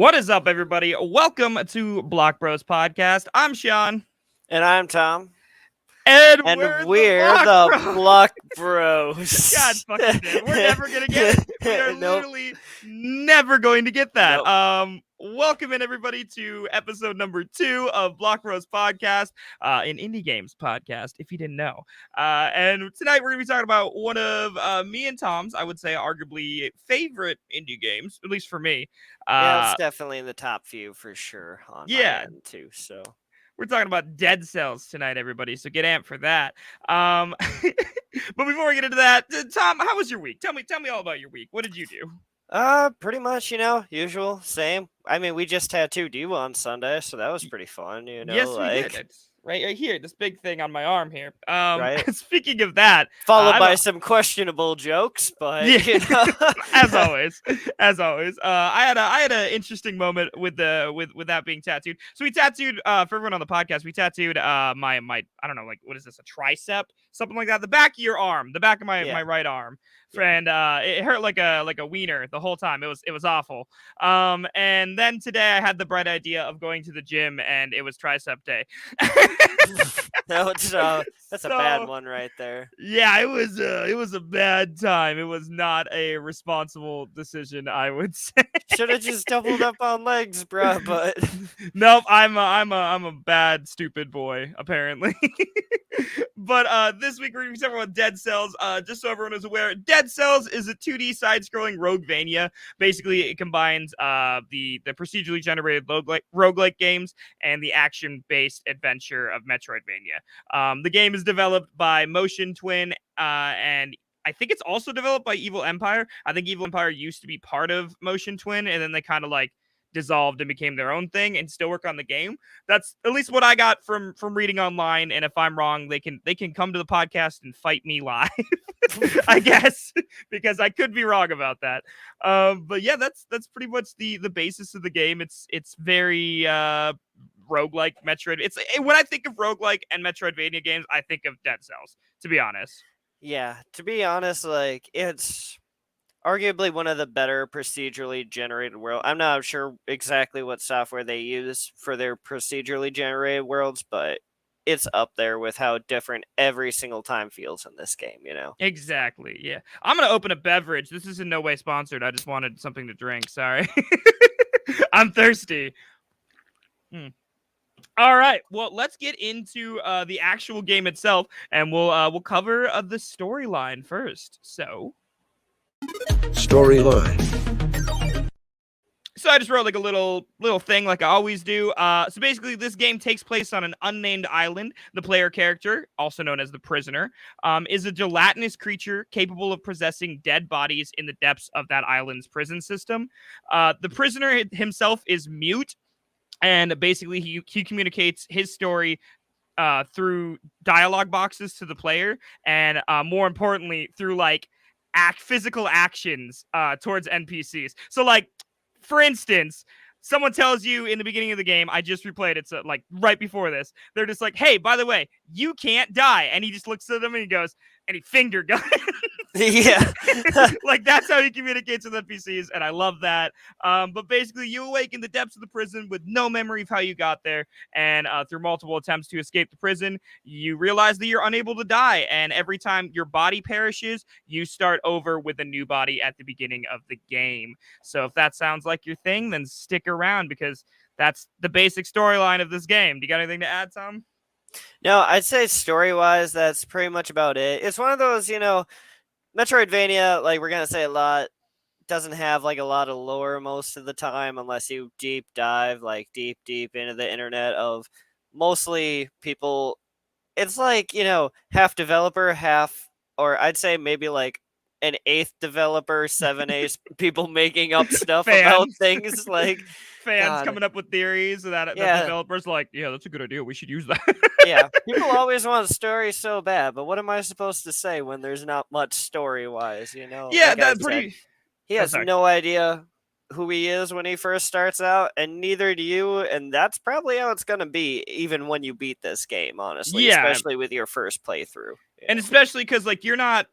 What is up, everybody? Welcome to Block Bros Podcast. I'm Sean. And I'm Tom. And And we're the we're Block the Bros. Block Bros. God fucking damn. We're never going to get it. We are Nope. literally never going to get that. Nope. Welcome in, everybody, to episode number 2 of Block Bros Podcast, an indie games podcast, if you didn't know. And tonight we're going to be talking about one of me and Tom's, I would say, arguably favorite indie games, at least for me. Yeah, it's definitely in the top few for sure on my Yeah. end too. So We're talking about Dead Cells tonight, everybody. So get amped for that. But before we get into that, Tom, how was your week? Tell me all about your week. What did you do? pretty much, usual, same. I mean, we just tattooed you on Sunday, so that was pretty fun, Yes, we did. It's right here, this big thing on my arm here. Right. Speaking of that, Followed by some questionable jokes, but yeah. as always, I had an interesting moment with that being tattooed. So we tattooed for everyone on the podcast. We tattooed my I don't know, like, what is this, a tricep, something like that, the back of your arm, the back of my right arm. And it hurt like a wiener the whole time. It was awful. And then today I had the bright idea of going to the gym, and it was tricep day. that's a bad one right there. Yeah, it was a bad time. It was not a responsible decision, I would say. Should have just doubled up on legs, bruh. But nope, I'm a bad stupid boy apparently. But this week we're gonna be talking about Dead Cells. Just so everyone is aware, Dead Cells is a 2D side-scrolling RogueVania. Basically, it combines the procedurally generated roguelike games and the action-based adventure of Metroidvania. The game is developed by Motion Twin, and I think it's also developed by Evil Empire. I think Evil Empire used to be part of Motion Twin, and then they kind of like dissolved and became their own thing and still work on the game. That's at least what I got from reading online. And if I'm wrong, they can come to the podcast and fight me live, I guess, because I could be wrong about that. But yeah, that's pretty much the basis of the game. It's very roguelike Metroid. It's when I think of roguelike and Metroidvania games, I think of Dead Cells, to be honest. Yeah, to be honest, like, it's arguably one of the better procedurally generated worlds. I'm not sure exactly what software they use for their procedurally generated worlds, but it's up there with how different every single time feels in this game, Exactly, yeah. I'm going to open a beverage. This is in no way sponsored. I just wanted something to drink. Sorry. I'm thirsty. All right. Well, let's get into the actual game itself, and we'll cover the storyline first. So, I just wrote like a little thing, like I always do. So basically, this game takes place on an unnamed island. The player character, also known as the prisoner, is a gelatinous creature capable of possessing dead bodies in the depths of that island's prison system. The prisoner himself is mute. And basically, he communicates his story through dialogue boxes to the player, and more importantly, through like physical actions towards NPCs. So, like, for instance, someone tells you in the beginning of the game, I just replayed it, so like right before this, they're just like, "Hey, by the way, you can't die," and he just looks at them and he goes, and he finger guns. Yeah. Like, that's how he communicates with NPCs, and I love that. But basically, you awake in the depths of the prison with no memory of how you got there, and through multiple attempts to escape the prison, you realize that you're unable to die, and every time your body perishes, you start over with a new body at the beginning of the game. So if that sounds like your thing, then stick around, because that's the basic storyline of this game. Do you got anything to add, Tom? No, I'd say story-wise, that's pretty much about it. It's one of those, Metroidvania, like we're going to say a lot, doesn't have like a lot of lore most of the time unless you deep dive like deep into the internet of mostly people. It's like, half developer, half, or I'd say maybe like an eighth developer, 7/8 people making up stuff about things, like fans coming up with theories that developers like, yeah, that's a good idea, we should use that. Yeah, people always want story so bad, but what am I supposed to say when there's not much story wise? Yeah, like that's pretty. He has no idea who he is when he first starts out, and neither do you, and that's probably how it's gonna be even when you beat this game, honestly. Yeah, especially with your first playthrough. And especially because, like, you're not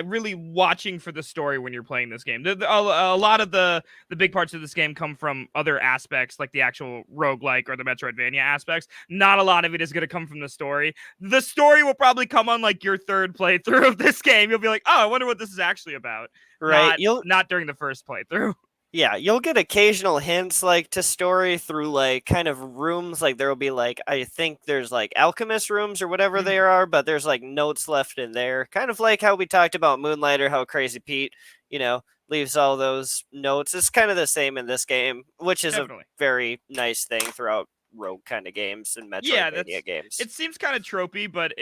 really watching for the story when you're playing this game. A lot of the big parts of this game come from other aspects, like the actual roguelike or the Metroidvania aspects. Not a lot of it is going to come from the story. The story will probably come on like your third playthrough of this game. You'll be like, oh, I wonder what this is actually about. Right. Not during the first playthrough. Yeah, you'll get occasional hints like to story through like kind of rooms. Like there'll be like I think there's like alchemist rooms or whatever they are, but there's like notes left in there. Kind of like how we talked about Moonlighter, how Crazy Pete, leaves all those notes. It's kind of the same in this game, which is Definitely. a very nice thing throughout Rogue kind of games and Metroidvania games. It seems kind of tropey, but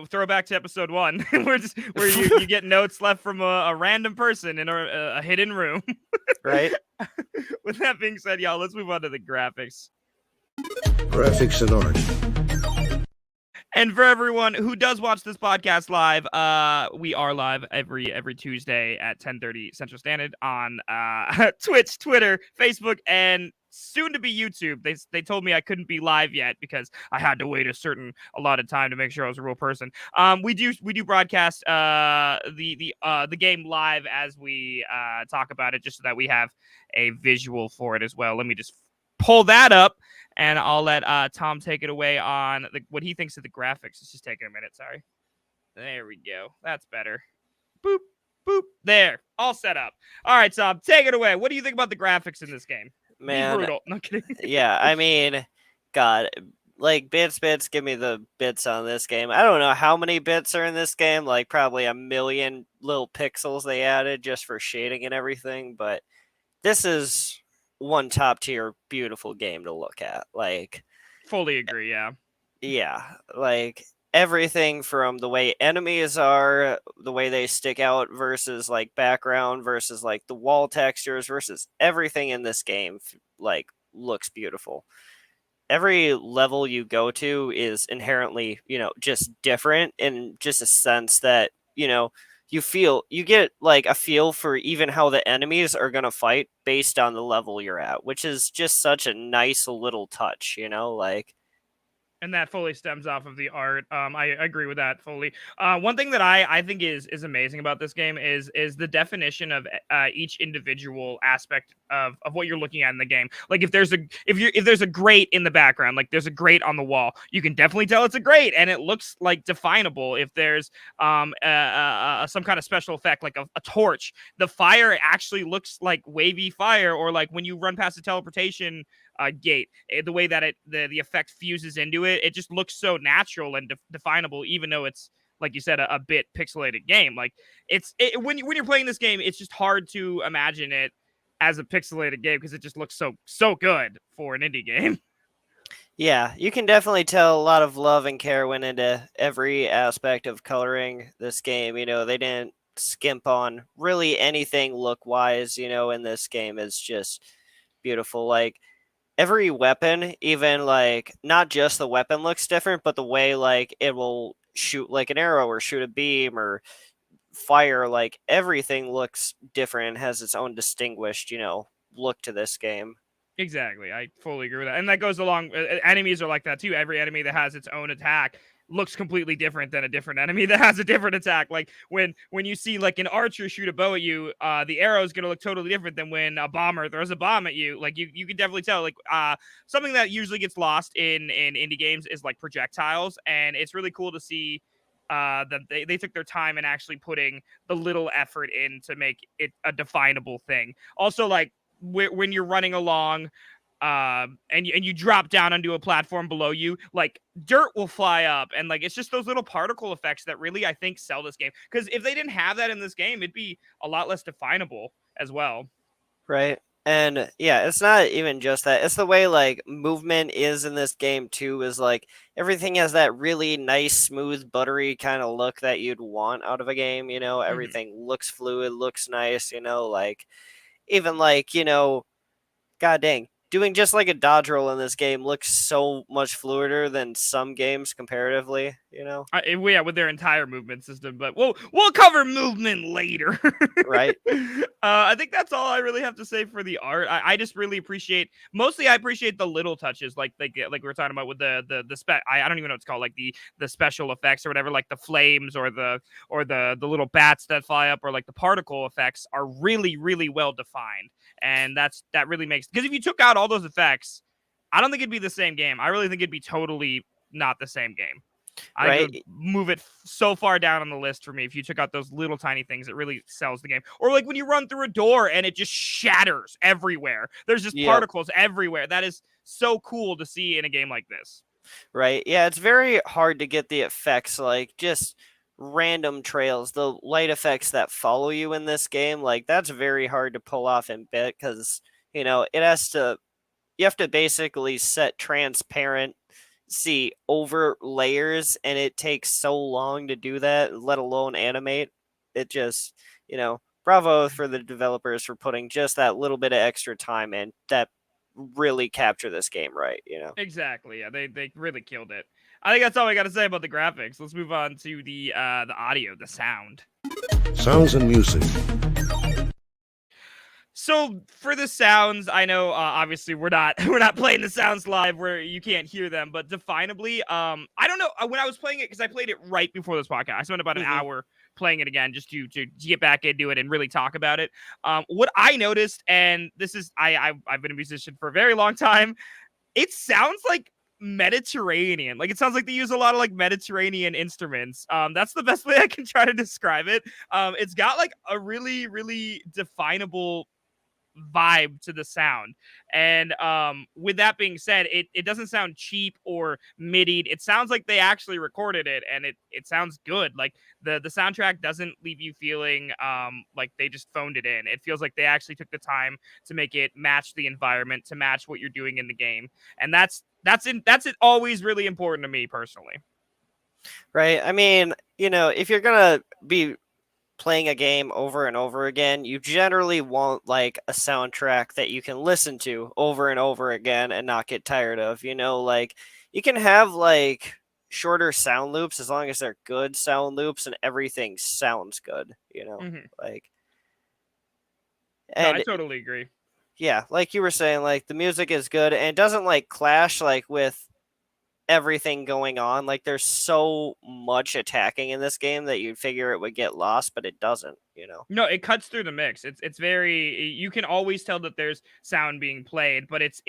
throwback to episode 1, where you get notes left from a random person in a hidden room. Right. With that being said, y'all, let's move on to the graphics. Graphics and art. And for everyone who does watch this podcast live, we are live every Tuesday at 10:30 Central Standard on Twitch, Twitter, Facebook, and soon to be YouTube. They told me I couldn't be live yet because I had to wait a lot of time to make sure I was a real person. We do broadcast the game live as we talk about it, just so that we have a visual for it as well. Let me just pull that up, and I'll let Tom take it away on what he thinks of the graphics. It's just taking a minute. Sorry. There we go. That's better. Boop, boop. There. All set up. All right, Tom, take it away. What do you think about the graphics in this game? Man, Be brutal. No kidding. Yeah, I mean, God, like bits, give me the bits on this game. I don't know how many bits are in this game, like probably a million little pixels they added just for shading and everything, but this is one top tier beautiful game to look at. Like, fully agree, yeah. Yeah, like everything from the way enemies are, the way they stick out versus like background versus like the wall textures versus everything in this game like looks beautiful. Every level you go to is inherently, just different in just a sense that, you get like a feel for even how the enemies are going to fight based on the level you're at, which is just such a nice little touch, like. And that fully stems off of the art. I agree with that fully. One thing that I think is amazing about this game is the definition of each individual aspect of what you're looking at in the game. Like if there's a grate in the background, like there's a grate on the wall, you can definitely tell it's a grate, and it looks like definable. If there's some kind of special effect, like a torch, the fire actually looks like wavy fire, or like when you run past the teleportation gate, the way that the effect fuses into it, it just looks so natural and definable, even though it's, like you said, a bit pixelated game. Like when you're playing this game, it's just hard to imagine it as a pixelated game because it just looks so good for an indie game. Yeah, you can definitely tell a lot of love and care went into every aspect of coloring this game. They didn't skimp on really anything look wise, in this game. Is just beautiful. Like every weapon, even like not just the weapon looks different, but the way like it will shoot like an arrow or shoot a beam or fire, like everything looks different and has its own distinguished, look to this game. Exactly. I fully agree with that. And that goes along, enemies are like that too. Every enemy that has its own attack looks completely different than a different enemy that has a different attack. Like when you see like an archer shoot a bow at you, the arrow is going to look totally different than when a bomber throws a bomb at you. Like you can definitely tell. Like something that usually gets lost in indie games is like projectiles, and it's really cool to see that they took their time in actually putting the little effort in to make it a definable thing. Also, like when you're running along and you drop down onto a platform below you, like dirt will fly up, and like it's just those little particle effects that really I think sell this game, because if they didn't have that in this game, it'd be a lot less definable as well. Right. And yeah, it's not even just that. It's the way like movement is in this game too, is like everything has that really nice, smooth, buttery kind of look that you'd want out of a game, everything looks fluid, looks nice, like even like, god dang, doing just like a dodge roll in this game looks so much fluider than some games comparatively, you know? Yeah, with their entire movement system, but we'll cover movement later. Right? I think that's all I really have to say for the art. I just really appreciate, mostly I appreciate the little touches, like we were talking about with the spec. I don't even know what it's called, like the special effects or whatever, like the flames or the little bats that fly up, or like the particle effects are really well defined, and that really makes, because if you took out all those effects, I don't think it'd be the same game. I really think it'd be totally not the same game. I think it Right? would move it so far down on the list for me if you took out those little tiny things. It really sells the game. Or like when you run through a door and it just shatters everywhere. There's just Yep. particles everywhere. That is so cool to see in a game like this. Right? Yeah, it's very hard to get the effects, like just random trails, the light effects that follow you in this game. Like that's very hard to pull off in bit because you have to basically set transparent see over layers, and it takes so long to do that, let alone animate. It just, bravo for the developers for putting just that little bit of extra time in that really capture this game right. Exactly. Yeah, they really killed it. I think that's all I got to say about the graphics. Let's move on to the audio, the sound. Sounds and music. So for the sounds, I know obviously we're not playing the sounds live where you can't hear them, but definably, I don't know, when I was playing it, because I played it right before this podcast, I spent about an hour playing it again just to get back into it and really talk about it. What I noticed, and this is I've been a musician for a very long time, it sounds like Mediterranean. Like it sounds like they use a lot of like Mediterranean instruments. That's the best way I can try to describe it. It's got like a really definable vibe to the sound, and with that being said, it doesn't sound cheap or midied. It sounds like they actually recorded it, and it sounds good. Like the soundtrack doesn't leave you feeling like they just phoned it in. It feels like they actually took the time to make it match the environment, to match what you're doing in the game, and that's always really important to me personally. Right? I mean, if you're gonna be playing a game over and over again, you generally want like a soundtrack that you can listen to over and over again and not get tired of. Like you can have like shorter sound loops as long as they're good sound loops and everything sounds good. Like, No, and I totally agree. yeah, like you were saying, like the music is good and it doesn't like clash like with everything going on. Like there's so much attacking in this game that you'd figure it would get lost, but it doesn't. No, it cuts through the mix. It's very, you can always tell that there's sound being played, but it's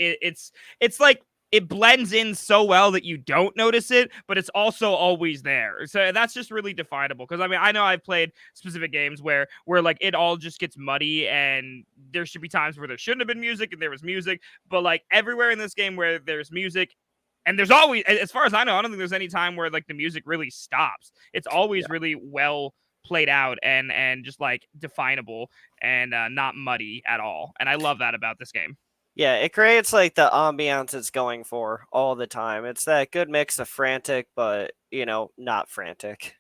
like it blends in so well that you don't notice it, but it's also always there. So that's just really definable. Because I mean, I know I've played specific games where like it all just gets muddy, and there should be times where there shouldn't have been music and there was music, but like everywhere in this game where there's music. And there's always, as far as I know, I don't think there's any time where like the music really stops. It's always really well played out and just like definable and not muddy at all. And I love that about this game. Yeah, it creates like the ambiance it's going for all the time. It's that good mix of frantic, but not frantic.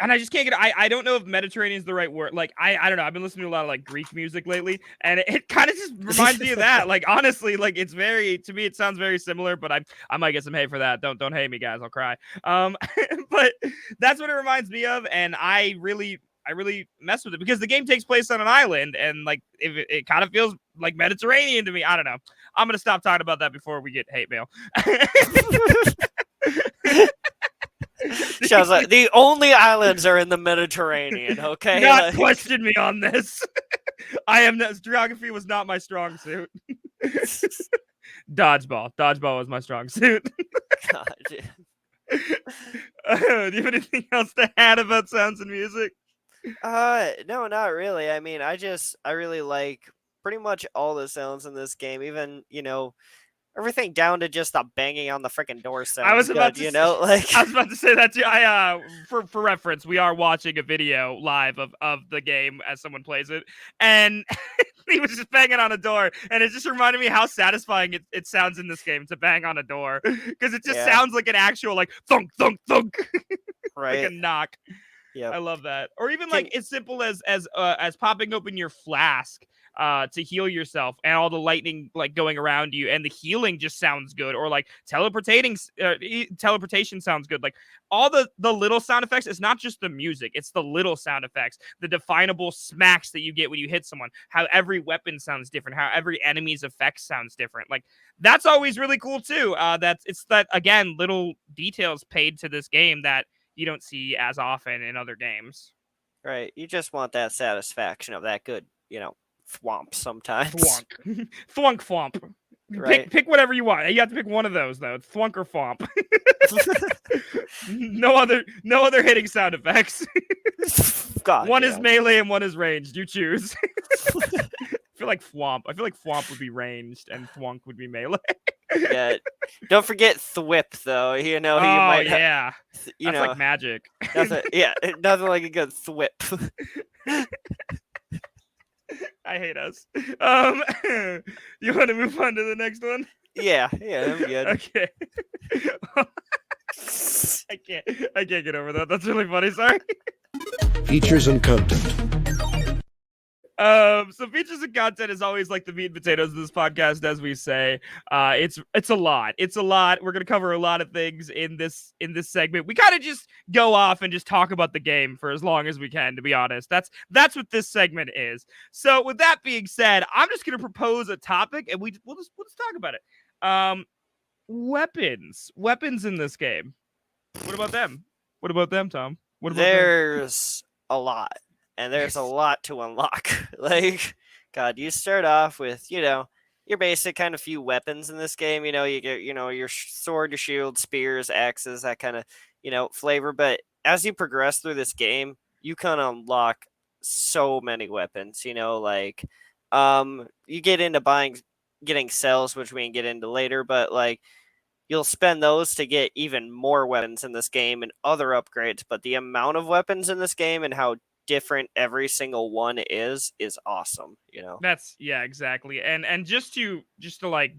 And I just can't get. I don't know if Mediterranean is the right word. Like I don't know. I've been listening to a lot of like Greek music lately, and it kind of just reminds me of that. Like honestly, like it's very, to me it sounds very similar. But I might get some hate for that. Don't hate me, guys. I'll cry. But that's what it reminds me of, and I really mess with it because the game takes place on an island, and like it kind of feels like Mediterranean to me. I don't know. I'm gonna stop talking about that before we get hate mail. Sounds like the only islands are in the Mediterranean. Okay, not question me on this. Geography was not my strong suit. Dodgeball was my strong suit. God. Do you have anything else to add about sounds and music? No, not really. I mean, I really like pretty much all the sounds in this game. Even everything down to just the banging on the freaking door sounds. I was about good, to like I was about to say that too. For reference, we are watching a video live of the game as someone plays it, and he was just banging on a door, and it just reminded me how satisfying it sounds in this game to bang on a door, because it just sounds like an actual like thunk thunk thunk, right, like a knock. Yeah, I love that. Or even like as simple as popping open your flask. to heal yourself, and all the lightning like going around you, and the healing just sounds good, or like teleportation sounds good. Like all the little sound effects. It's not just the music; it's the little sound effects, the definable smacks that you get when you hit someone. How every weapon sounds different. How every enemy's effect sounds different. Like that's always really cool too. It's that again little details paid to this game that you don't see as often in other games. Right. You just want that satisfaction of that good, thwomp sometimes. Thwunk. Thwunk Thwomp. Right. Pick whatever you want. You have to pick one of those though. Thwunk or Thwomp. no other hitting sound effects. God. One is melee and one is ranged. You choose. I feel like Thwomp would be ranged and Thwunk would be melee. Yeah. Don't forget Thwip though. You Oh might yeah. That's like magic. nothing like a good Thwip. I hate us. You want to move on to the next one? Yeah, I'm good. Okay. I can't get over that. That's really funny. Sorry. Features and content. So features and content is always like the meat and potatoes of this podcast, as we say. It's a lot. It's a lot. We're gonna cover a lot of things in this segment. We kind of just go off and just talk about the game for as long as we can, to be honest. That's what this segment is. So with that being said, I'm just gonna propose a topic, and we'll just talk about it. Weapons in this game. What about them? What about them, Tom? What about them? There's a lot. And there's a lot to unlock. Like, God, you start off with, your basic kind of few weapons in this game. You get, your sword, your shield, spears, axes, that kind of, flavor. But as you progress through this game, you kind of unlock so many weapons. You get into getting cells, which we can get into later. But, like, you'll spend those to get even more weapons in this game and other upgrades. But the amount of weapons in this game and how different every single one is awesome. That's exactly. And just to like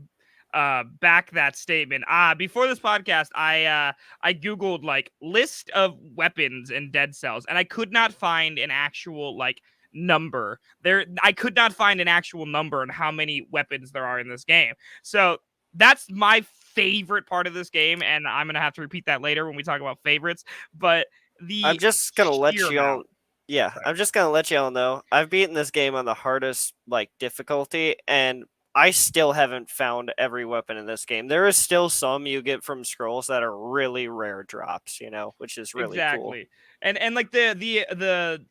back that statement, before this podcast I googled like list of weapons in Dead Cells, and I could not find an actual like number there. I could not find an actual number on how many weapons there are in this game. So that's my favorite part of this game, and I'm gonna have to repeat that later when we talk about favorites. But I'm just gonna let sheer you all amount. Yeah, I'm just gonna let you all know I've beaten this game on the hardest difficulty, and I still haven't found every weapon in this game. There is still some you get from scrolls that are really rare drops, which is really cool. Exactly. And like the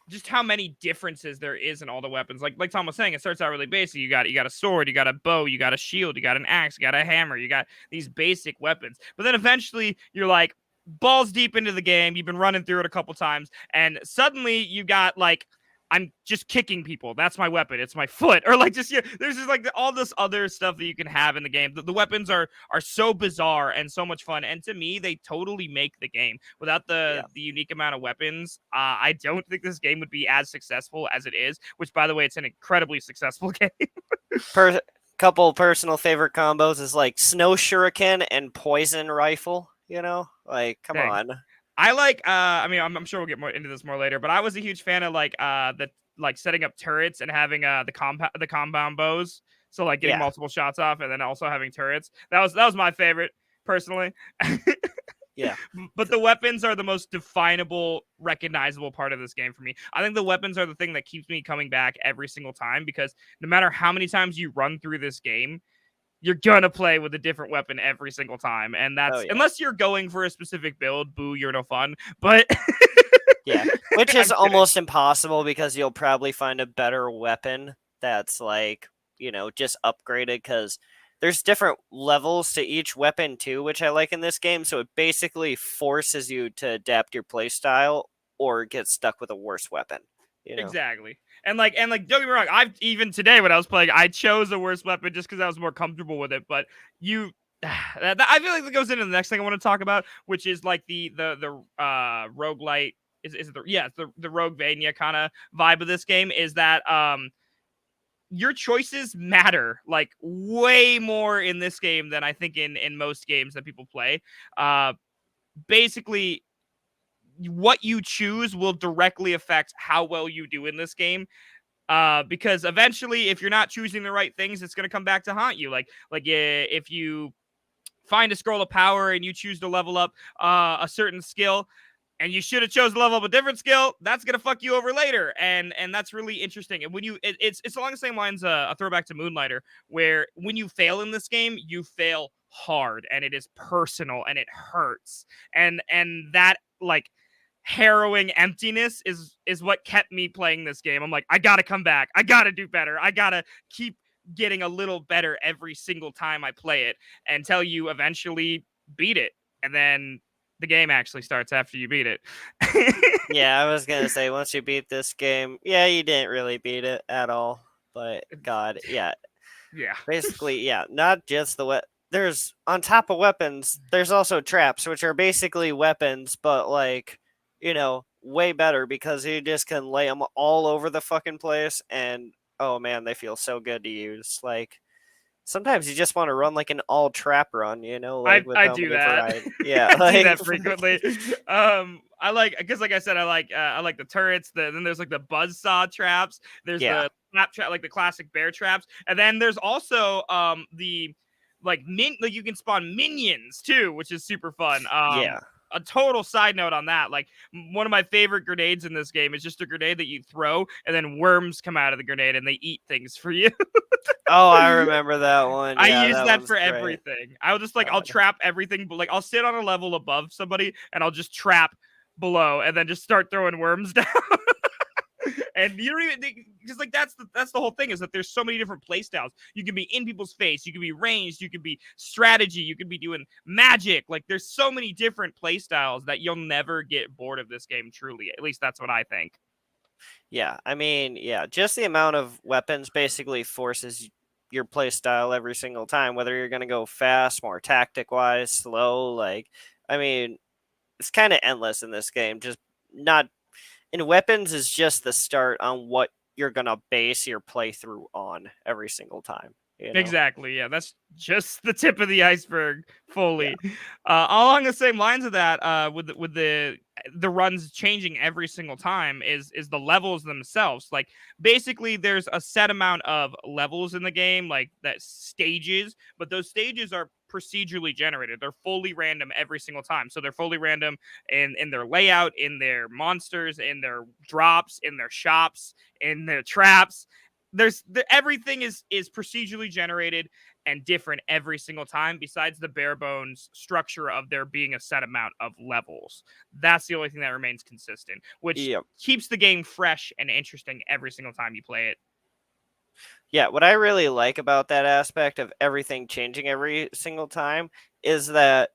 just how many differences there is in all the weapons. Like Tom was saying, it starts out really basic. You got a sword, you got a bow, you got a shield, you got an axe, you got a hammer, you got these basic weapons. But then eventually you're like balls deep into the game, you've been running through it a couple times, and suddenly you got like, I'm just kicking people. That's my weapon. It's my foot. Or like there's just like all this other stuff that you can have in the game. The weapons are so bizarre and so much fun. And to me, they totally make the game. Without the unique amount of weapons, I don't think this game would be as successful as it is. Which, by the way, it's an incredibly successful game. Couple personal favorite combos is like snow shuriken and poison rifle. Come on. I like I mean I'm sure we'll get more into this more later, but I was a huge fan of like the like setting up turrets and having the compound bows, so like getting multiple shots off and then also having turrets. That was my favorite personally. Yeah. But the weapons are the most definable, recognizable part of this game for me. I think the weapons are the thing that keeps me coming back every single time, because no matter how many times you run through this game, you're gonna play with a different weapon every single time, and that's unless you're going for a specific build. Boo, you're no fun. But yeah, which is almost impossible, because you'll probably find a better weapon that's like just upgraded, because there's different levels to each weapon too, which I like in this game. So it basically forces you to adapt your playstyle or get stuck with a worse weapon. Exactly. And like, don't get me wrong. I've even today when I was playing, I chose a worse weapon just because I was more comfortable with it. But I feel like that goes into the next thing I want to talk about, which is like the roguelite. Is it the RogueVania kind of vibe of this game? Is that your choices matter like way more in this game than I think in most games that people play. Basically, what you choose will directly affect how well you do in this game. Because eventually, if you're not choosing the right things, it's going to come back to haunt you. If you find a scroll of power and you choose to level up a certain skill, and you should have chose to level up a different skill, that's gonna fuck you over later, and that's really interesting. And when it's along the same lines, a throwback to Moonlighter, where when you fail in this game, you fail hard, and it is personal, and it hurts, and that like harrowing emptiness is what kept me playing this game. I'm like, I gotta come back, I gotta do better, I gotta keep getting a little better every single time I play it until you eventually beat it, and then the game actually starts after you beat it. Yeah, I was gonna say once you beat this game, yeah, you didn't really beat it at all. But God, yeah, Yeah. basically, yeah, not just there's on top of weapons, there's also traps, which are basically weapons, but like, way better because you just can lay them all over the fucking place, and oh man, they feel so good to use. Like sometimes you just want to run like an all trap run, like with I how do many that. variety. Yeah, I do like that frequently. I like because like I said, I like the turrets. Then there's like the buzzsaw traps. There's yeah, the snap trap, like the classic bear traps, and then there's also the like you can spawn minions too, which is super fun. yeah. A total side note on that, like one of my favorite grenades in this game is just a grenade that you throw, and then worms come out of the grenade and they eat things for you. Oh, I remember that one. I Yeah, use that that one's for great. everything. I'll just like I'll God. trap everything, but like I'll sit on a level above somebody and I'll just trap below and then just start throwing worms down. And you don't even because like that's the whole thing is that there's so many different play styles. You can be in people's face, you can be ranged, you can be strategy, you can be doing magic. Like there's so many different play styles that you'll never get bored of this game. Truly, at least that's what I think. Yeah, I mean, yeah, just the amount of weapons basically forces your play style every single time, whether you're going to go fast, more tactic wise, slow. Like, I mean, it's kind of endless in this game. Just not in weapons is just the start on what you're going to base your playthrough on every single time. Exactly. Yeah, that's just the tip of the iceberg. Yeah. Fully. Along the same lines of that, with the runs changing every single time is the levels themselves. Like basically, there's a set amount of levels in the game, like that stages, but those stages are procedurally generated. They're fully random every single time. So they're fully random in their layout, in their monsters, in their drops, in their shops, in their traps. Everything is procedurally generated and different every single time besides the bare bones structure of there being a set amount of levels. That's the only thing that remains consistent, which Yeah. keeps the game fresh and interesting every single time you play it. Yeah, what I really like about that aspect of everything changing every single time is that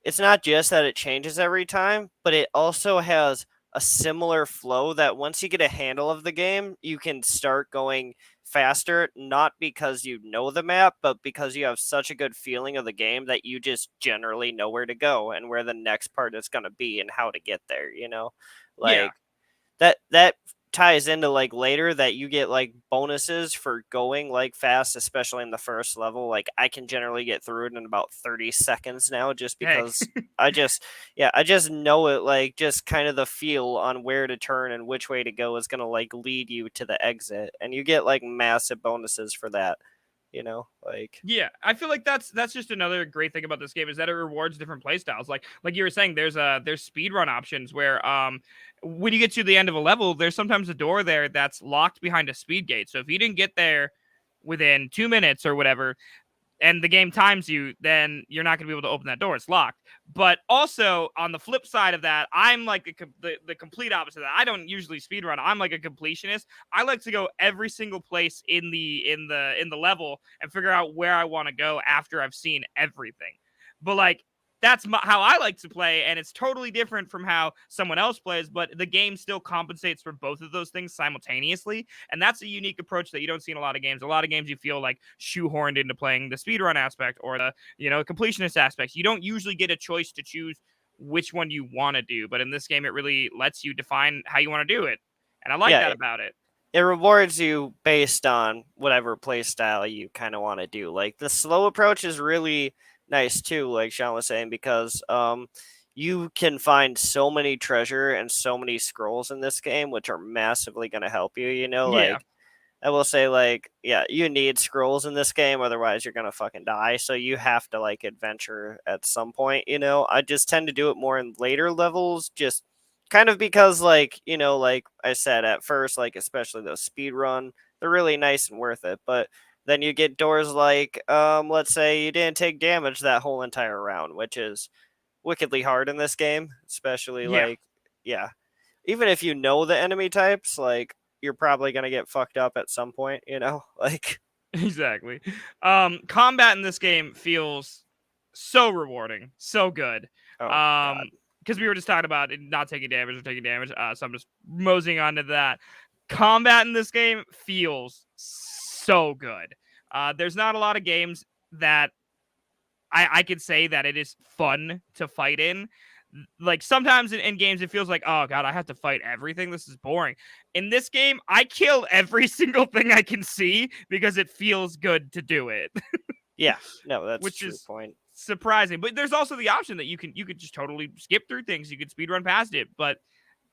it's not just that it changes every time, but it also has a similar flow that once you get a handle of the game, you can start going faster, not because you know the map, but because you have such a good feeling of the game that you just generally know where to go and where the next part is going to be and how to get there. Yeah. Like that ties into like later that you get like bonuses for going like fast, especially in the first level. Like I can generally get through it in about 30 seconds now just Hey. because I just know it, like just kind of the feel on where to turn and which way to go is going to like lead you to the exit, and you get like massive bonuses for that. Yeah, I feel like that's just another great thing about this game is that it rewards different playstyles. Like you were saying, there's speedrun options where when you get to the end of a level, there's sometimes a door there that's locked behind a speed gate. So if you didn't get there within 2 minutes or whatever, and the game times you, then you're not going to be able to open that door. It's locked. But also on the flip side of that, I'm like the complete opposite of that. I don't usually speedrun. I'm like a completionist. I like to go every single place in the level and figure out where I want to go after I've seen everything. But like that's how I like to play, and it's totally different from how someone else plays. But the game still compensates for both of those things simultaneously, and that's a unique approach that you don't see in a lot of games. A lot of games you feel like shoehorned into playing the speedrun aspect or the completionist aspect. You don't usually get a choice to choose which one you want to do, but in this game, it really lets you define how you want to do it, and I like Yeah, that about it. it rewards you based on whatever play style you kind of want to do. Like the slow approach is really nice too, like Sean was saying, because you can find so many treasure and so many scrolls in this game, which are massively going to help you. Yeah, I will say, like, yeah, you need scrolls in this game, otherwise you're gonna fucking die. So you have to like adventure at some point. I just tend to do it more in later levels, just kind of because, like, like I said at first, like especially those speed run, they're really nice and worth it. But then you get doors like, let's say you didn't take damage that whole entire round, which is wickedly hard in this game, especially Yeah. like, yeah, even if you know the enemy types, like you're probably gonna get fucked up at some point, like. Exactly. Combat in this game feels so rewarding, so good. Oh god. Because we were just talking about it not taking damage or taking damage, so I'm just moseying on to that. Combat in this game feels so good. There's not a lot of games that I could say that it is fun to fight in. Like sometimes in games it feels like, oh god, I have to fight everything. This is boring. In this game, I kill every single thing I can see because it feels good to do it, Yeah, no, that's a which true is point. surprising. But there's also the option that you could just totally skip through things. You could speed run past it, but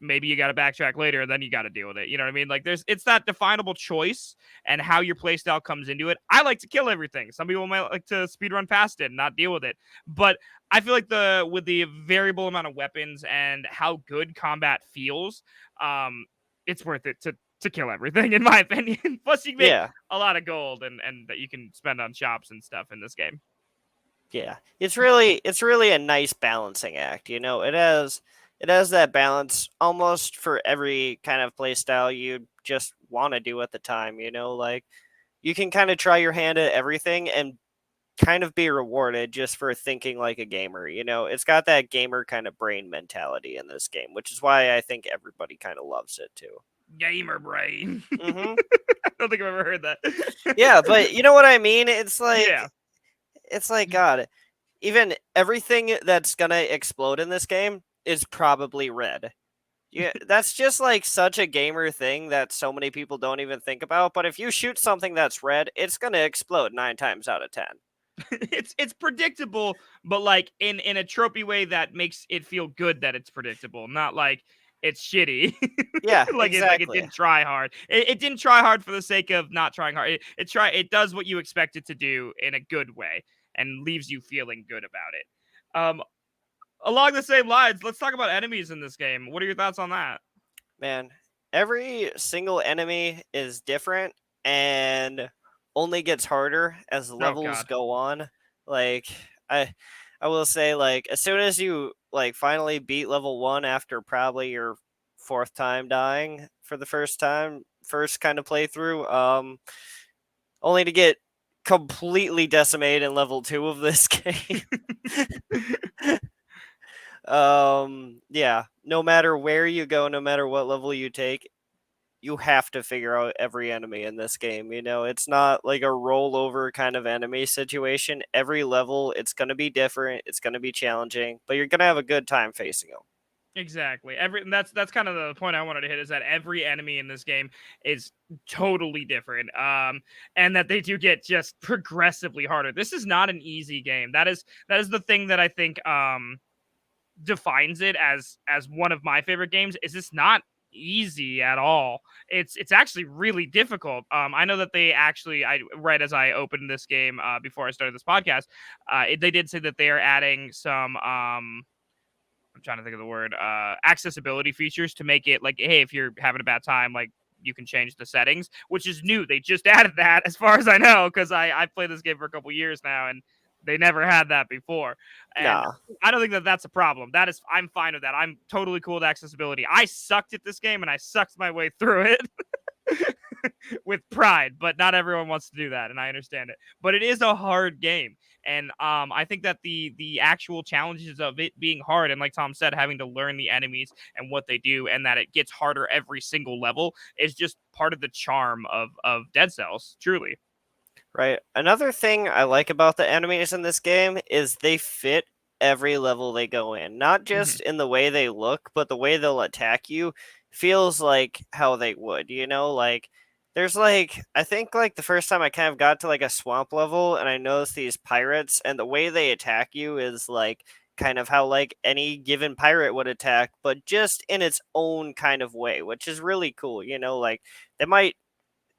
maybe you got to backtrack later and then you got to deal with it. You know what I mean? Like it's that definable choice and how your playstyle comes into it. I like to kill everything. Some people might like to speed run past it and not deal with it. But I feel like with the variable amount of weapons and how good combat feels, it's worth it to kill everything in my opinion. Plus you can make Yeah, a lot of gold and that you can spend on shops and stuff in this game. yeah. It's really a nice balancing act. It has that balance almost for every kind of play style you just want to do at the time. Like you can kind of try your hand at everything and kind of be rewarded just for thinking like a gamer. It's got that gamer kind of brain mentality in this game, which is why I think everybody kind of loves it too. Gamer brain. Hmm. I don't think I've ever heard that. Yeah, but you know what I mean? Yeah. It's like God, even everything that's gonna explode in this game is probably red. Yeah, that's just like such a gamer thing that so many people don't even think about. But if you shoot something that's red, it's gonna explode 9 times out of 10. It's predictable, but like in a tropey way that makes it feel good that it's predictable, not like it's shitty. Yeah, like it exactly. didn't try hard. It didn't try hard for the sake of not trying hard. It does what you expect it to do in a good way and leaves you feeling good about it. Along the same lines, let's talk about enemies in this game. What are your thoughts on that? Man, every single enemy is different and only gets harder as Oh levels god. go on. Like I I will say, like, as soon as you like finally beat level 1 after probably your fourth time dying for the first kind of playthrough, only to get completely decimated in level 2 of this game. Yeah, no matter where you go, no matter what level you take, you have to figure out every enemy in this game. It's not like a rollover kind of enemy situation. Every level, it's going to be different, it's going to be challenging, but you're going to have a good time facing them. Exactly. And that's kind of the point I wanted to hit is that every enemy in this game is totally different. And that they do get just progressively harder. This is not an easy game. That is the thing that I think defines it as one of my favorite games. Is it's not easy at all. It's actually really difficult. I know that they actually I right as I opened this game before I started this podcast, they did say that they are adding some I'm trying to think of the word, accessibility features to make it like, hey, if you're having a bad time, like you can change the settings, which is new. They just added that, as far as I know, because I've played this game for a couple years now, and they never had that before. And Nah. I don't think that that's a problem. I'm fine with that. I'm totally cool with accessibility. I sucked at this game, and I sucked my way through it. With pride, but not everyone wants to do that, and I understand it. But it is a hard game, and I think that the actual challenges of it being hard, and like Tom said, having to learn the enemies and what they do, and that it gets harder every single level is just part of the charm of Dead Cells. Truly. Right. Another thing I like about the enemies in this game is they fit every level they go in. Not Mhm. just in the way they look, but the way they'll attack you feels like how they would. Like there's like I think like the first time I kind of got to like a swamp level and I noticed these pirates and the way they attack you is like kind of how like any given pirate would attack, but just in its own kind of way, which is really cool. Like they might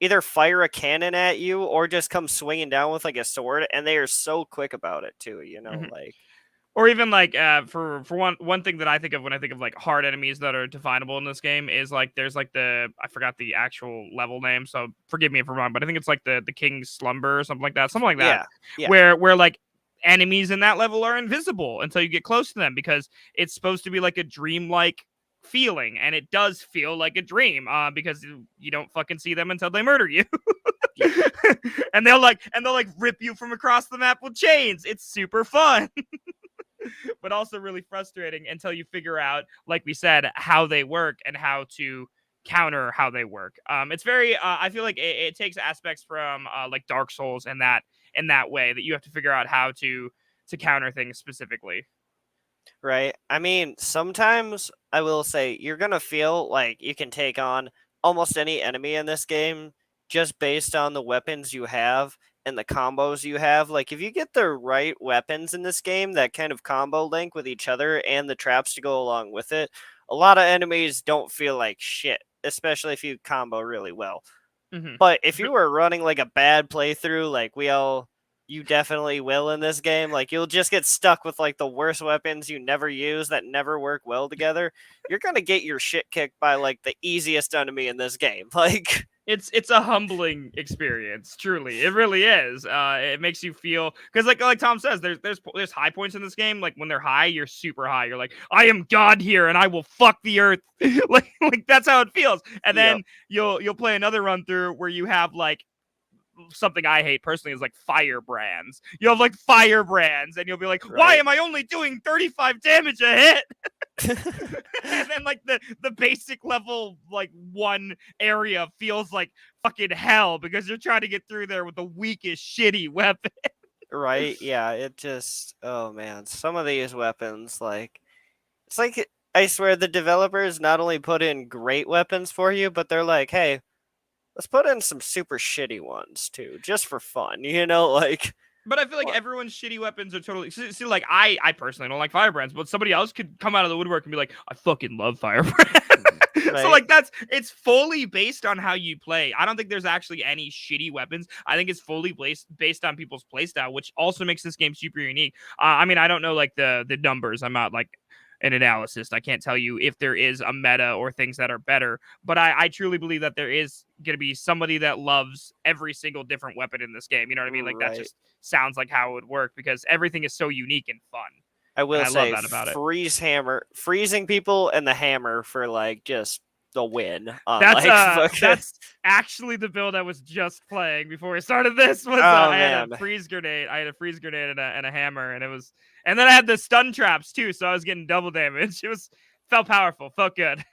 either fire a cannon at you or just come swinging down with like a sword, and they are so quick about it too. Mhm. Like. Or even like for one thing that I think of when I think of like hard enemies that are definable in this game is like there's like I forgot the actual level name, so forgive me if I'm wrong, but I think it's like the King's Slumber or something like that, Yeah, yeah. where like enemies in that level are invisible until you get close to them because it's supposed to be like a dreamlike feeling, and it does feel like a dream because you don't fucking see them until they murder you. Yeah. and they'll like rip you from across the map with chains. It's super fun. But also really frustrating until you figure out, like we said, how they work and how to counter how they work. It's very, I feel like it takes aspects from like Dark Souls in that way that you have to figure out how to counter things specifically. Right. I mean, sometimes I will say you're going to feel like you can take on almost any enemy in this game just based on the weapons you have and the combos you have. Like, if you get the right weapons in this game that kind of combo link with each other and the traps to go along with it, a lot of enemies don't feel like shit, especially if you combo really well. Mm-hmm. But if you were running like a bad playthrough, like you definitely will in this game, like you'll just get stuck with like the worst weapons you never use that never work well together. You're gonna get your shit kicked by like the easiest enemy in this game. Like, It's a humbling experience, truly. It really is. It makes you feel because like Tom says, there's high points in this game. Like when they're high, you're super high. You're like, I am God here, and I will fuck the earth. like that's how it feels. And yep. then you'll play another run through where you have like something I hate personally is like firebrands. You have like firebrands, and you'll be like, why Right. am I only doing 35 damage a hit? And then like the basic level like one area feels like fucking hell because you're trying to get through there with the weakest shitty weapon. Right? Yeah, it just, oh man, some of these weapons, like, it's like, I swear the developers not only put in great weapons for you, but they're like, hey, let's put in some super shitty ones too, just for fun, like. But I feel like What? everyone's shitty weapons are totally see like I personally don't like firebrands, but somebody else could come out of the woodwork and be like, I fucking love firebrands. So Right? like it's fully based on how you play. I don't think there's actually any shitty weapons. I think it's fully based on people's playstyle, which also makes this game super unique. I mean, I don't know like the numbers. I'm not like an analyst. I can't tell you if there is a meta or things that are better, but I truly believe that there is going to be somebody that loves every single different weapon in this game. You know what I mean? Like that Right. just sounds like how it would work because everything is so unique and fun. I And will I love say, that about it. freezing people and the hammer for like just the win on like That's actually the build I was just playing before we started this. Was Oh I had man. a freeze grenade, and a hammer, and then I had the stun traps too, so I was getting double damage. Felt powerful, felt good.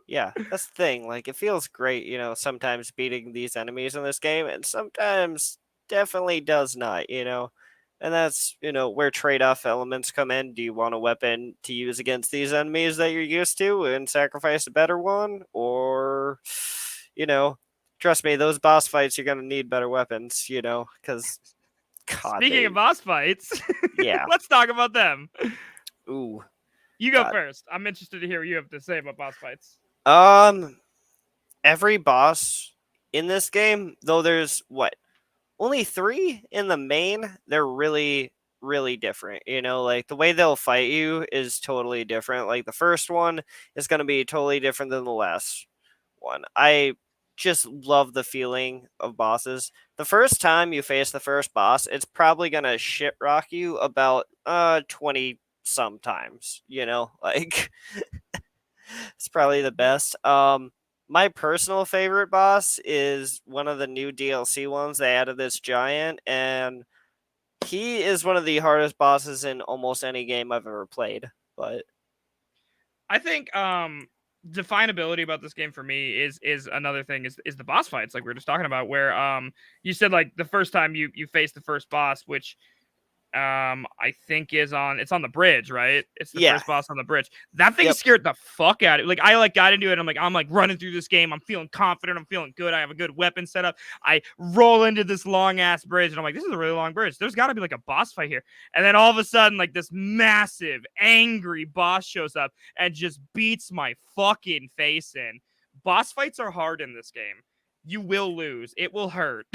Yeah, that's the thing. Like, it feels great, sometimes beating these enemies in this game, and sometimes definitely does not. And that's, where trade off elements come in. Do you want a weapon to use against these enemies that you're used to and sacrifice a better one? Or, trust me, those boss fights, you're going to need better weapons, because, God, Speaking of boss fights, yeah. let's talk about them. Ooh. You go God. first. I'm interested to hear what you have to say about boss fights. Every boss in this game, though there's only 3 in the main, they're really, really different. Like the way they'll fight you is totally different. Like the first one is going to be totally different than the last one. I just love the feeling of bosses. The first time you face the first boss, it's probably going to shit rock you about 20 sometimes, like it's probably the best. My personal favorite boss is one of the new DLC ones. They added this giant, and he is one of the hardest bosses in almost any game I've ever played. But I think definability about this game for me is another thing is the boss fights like we were just talking about where you said like the first time you face the first boss, which I think it's on the bridge, right? It's the yeah, first boss on the bridge. That thing Yep. scared the fuck out of it. Like I like got into it. I'm like running through this game. I'm feeling confident. I'm feeling good. I have a good weapon set up. I roll into this long ass bridge, and I'm like, this is a really long bridge. There's got to be like a boss fight here. And then all of a sudden, like this massive, angry boss shows up and just beats my fucking face in. Boss fights are hard in this game. you will lose. It will hurt.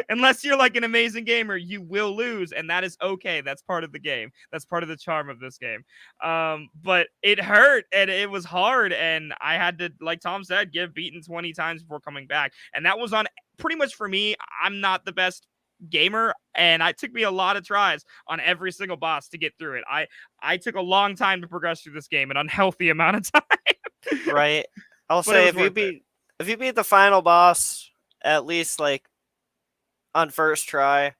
Unless you're like an amazing gamer, you will lose, and that is okay. That's part of the game. That's part of the charm of this game. But it hurt and it was hard, and I had to, like Tom said, get beaten 20 times before coming back. And that was on pretty much for me. I'm not the best gamer, and it took me a lot of tries on every single boss to get through it. I took a long time to progress through this game, an unhealthy amount of time. Right. I'll But it say was worth it. if you beat the final boss at least like on first try,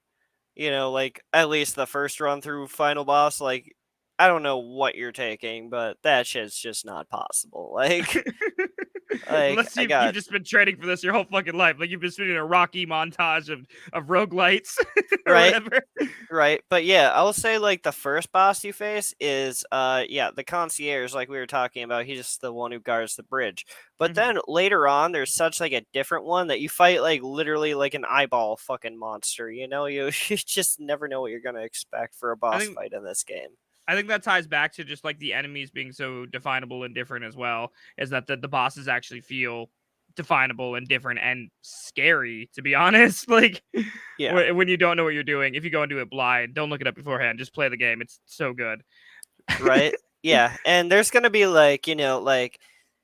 like at least the first run through final boss, like I don't know what you're taking, but that shit's just not possible. Like Unless I you've got just been training for this your whole fucking life. Like you've been doing a Rocky montage of roguelites or right. whatever. Right, but yeah, I will say like the first boss you face is the concierge like we were talking about. He's just the one who guards the bridge. But Mhm. then later on there's such like a different one that you fight like literally like an eyeball fucking monster, you you just never know what you're going to expect for a I boss think fight in this game. I think that ties back to just like the enemies being so definable and different as well, is that the bosses actually feel definable and different and scary, to be honest. Like Yeah. when you don't know what you're doing, if you go into it blind, don't look it up beforehand, just play the game. It's so good. Right? Yeah, and there's gonna be like,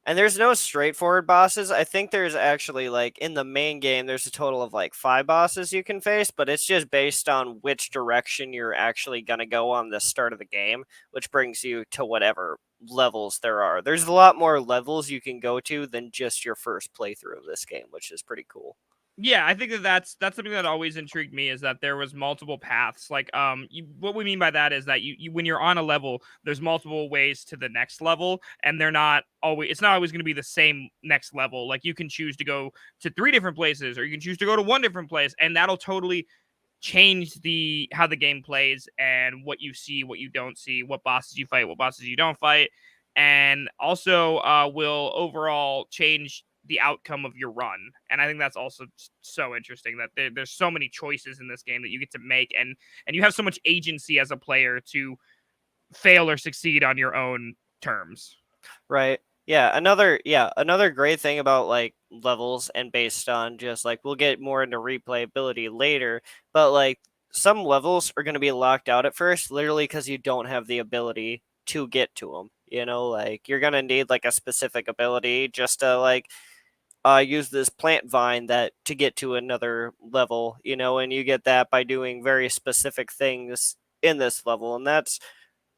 and there's no straightforward bosses. I think there's actually like in the main game, there's a total of like 5 bosses you can face, but it's just based on which direction you're actually gonna go on the start of the game, which brings you to whatever levels there are. There's a lot more levels you can go to than just your first playthrough of this game, which is pretty cool. Yeah, I think that's something that always intrigued me, is that there was multiple paths. Like, what we mean by that is that you when you're on a level, there's multiple ways to the next level, and they're not always. It's not always going to be the same next level. Like, you can choose to go to 3 different places, or you can choose to go to 1 different place, and that'll totally change the how the game plays and what you see, what you don't see, what bosses you fight, what bosses you don't fight, and also will overall change the outcome of your run. And I think that's also so interesting that there's so many choices in this game that you get to make, and you have so much agency as a player to fail or succeed on your own terms. Right. Another great thing about like levels and based on just like we'll get more into replayability later, but like some levels are going to be locked out at first literally cuz you don't have the ability to get to them. Like you're going to need like a specific ability just to like use this plant vine that to get to another level, and you get that by doing very specific things in this level, and that's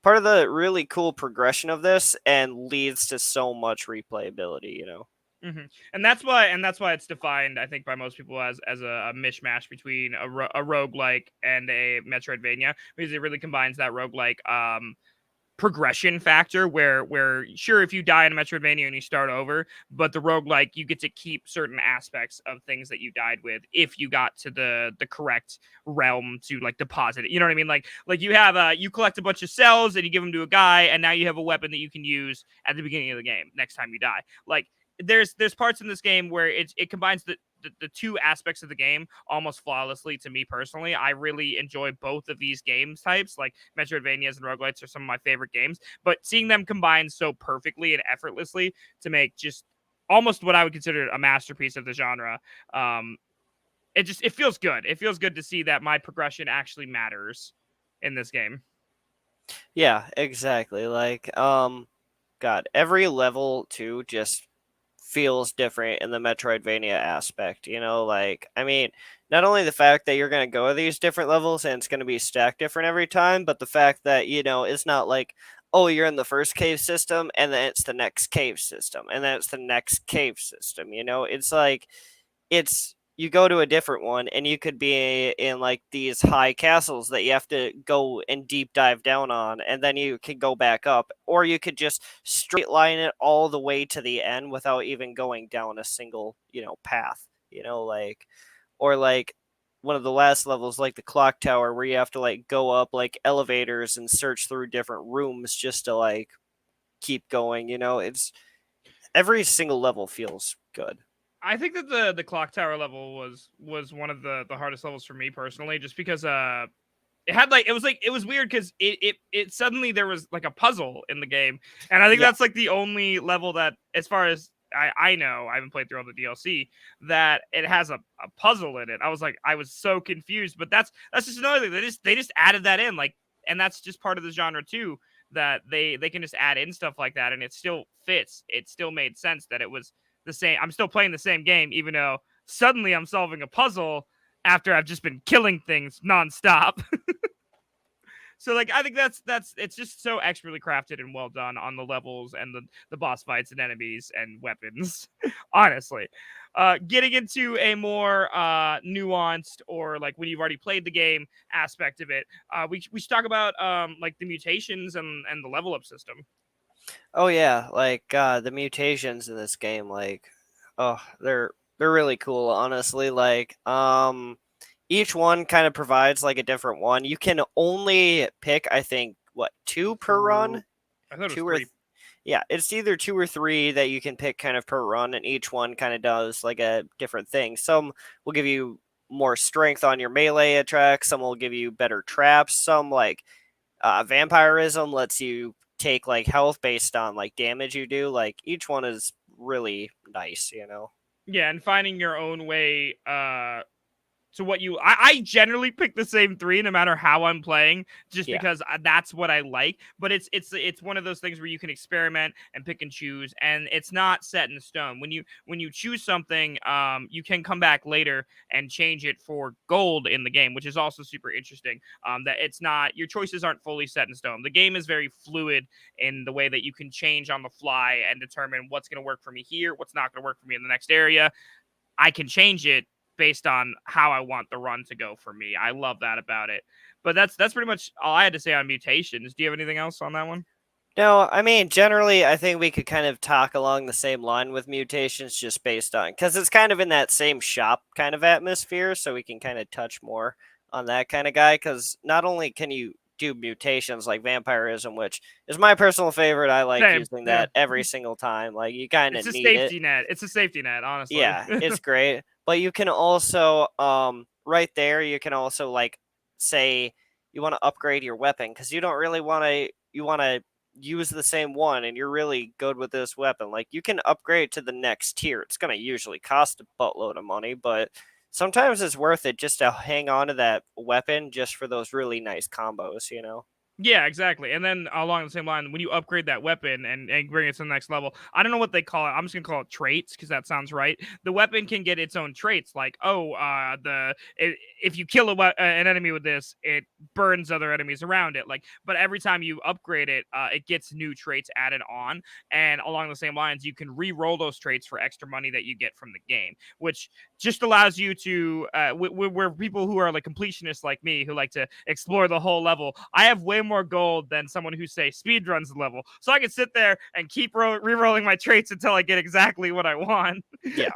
part of the really cool progression of this and leads to so much replayability. Mm-hmm. And that's why it's defined, I think, by most people as a mishmash between a roguelike and a Metroidvania, because it really combines that roguelike progression factor where sure, if you die in a Metroidvania and you start over, but the roguelike, you get to keep certain aspects of things that you died with if you got to the correct realm to like deposit it. You know what I mean? Like you have you collect a bunch of cells and you give them to a guy, and now you have a weapon that you can use at the beginning of the game next time you die. Like there's parts in this game where it combines the 2 aspects of the game almost flawlessly. To me personally, I really enjoy both of these games types. Like Metroidvanias and roguelites are some of my favorite games, but seeing them combined so perfectly and effortlessly to make just almost what I would consider a masterpiece of the genre, it feels good. It feels good to see that my progression actually matters in this game. Yeah, exactly. Like god, every level too just feels different in the Metroidvania aspect. Like I mean, not only the fact that you're going to go to these different levels and it's going to be stacked different every time, but the fact that it's not like, oh, you're in the first cave system and then it's the next cave system and then it's the next cave system. It's like it's you go to a different one and you could be in like these high castles that you have to go and deep dive down on, and then you can go back up, or you could just straight line it all the way to the end without even going down a single path, like, or like one of the last levels like the clock tower where you have to like go up like elevators and search through different rooms just to like keep going. It's every single level feels good. I think that the clock tower level was one of the hardest levels for me personally, just because it had it was weird because it suddenly there was like a puzzle in the game, and I think Yeah. that's like the only level that, as far as I know I haven't played through all the DLC that it has a puzzle in it. I was so confused, but that's just another thing. They just added that in, like, and that's just part of the genre too. That they can just add in stuff like that, and it still fits. It still made sense that it was the same. I'm still playing the same game, even though suddenly I'm solving a puzzle after I've just been killing things nonstop. So like I think that's it's just so expertly crafted and well done on the levels and the boss fights and enemies and weapons. Honestly. Getting into a more nuanced or like when you've already played the game aspect of it, we should talk about like the mutations and the level up system. Oh yeah, like the mutations in this game, like, oh, they're really cool, honestly. Like, each one kind of provides like a different one. You can only pick, I think, what, two per run? I thought it was Two or three. Yeah, it's either two or three that you can pick kind of per run, and each one kind of does like a different thing. Some will give you more strength on your melee attacks. Some will give you better traps. Some like vampirism lets you take like health based on like damage you do. Like each one is really nice, you know. Yeah, and finding your own way to what I generally pick the same three no matter how I'm playing, just Yeah. because that's what I like. But it's one of those things where you can experiment and pick and choose, and it's not set in stone. When you choose something, you can come back later and change it for gold in the game, which is also super interesting. That it's not, your choices aren't fully set in stone. The game is very fluid in the way that you can change on the fly and determine what's going to work for me here, what's not going to work for me in the next area. I can change it based on how I want the run to go for me. I love that about it. But that's pretty much all I had to say on mutations. Do you have anything else on that one? No, I mean, generally, I think we could kind of talk along the same line with mutations just based on, because it's kind of in that same shop kind of atmosphere, so we can kind of touch more on that kind of guy, because not only can you do mutations like vampirism, which is my personal favorite, I like Same. using Yeah. that every single time. Like, you kind It's of a need it. safety net. It's a safety net, honestly. Yeah, it's great. But you can also, right there, you can also like say you want to upgrade your weapon because you don't really want to. You want to use the same one, and you're really good with this weapon. Like you can upgrade to the next tier. It's gonna usually cost a buttload of money, but sometimes it's worth it just to hang on to that weapon just for those really nice combos. You know. Yeah, exactly. And then along the same line, when you upgrade that weapon and bring it to the next level, I don't know what they call it. I'm just gonna call it traits because that sounds right. The weapon can get its own traits, like if you kill an enemy with this, it burns other enemies around it. Like, but every time you upgrade it, it gets new traits added on. And along the same lines, you can re-roll those traits for extra money that you get from the game, which just allows you to we're people who are like completionists like me who like to explore the whole level. I have way more gold than someone who say speed runs the level, so I can sit there and keep re-rolling my traits until I get exactly what I want. Yeah.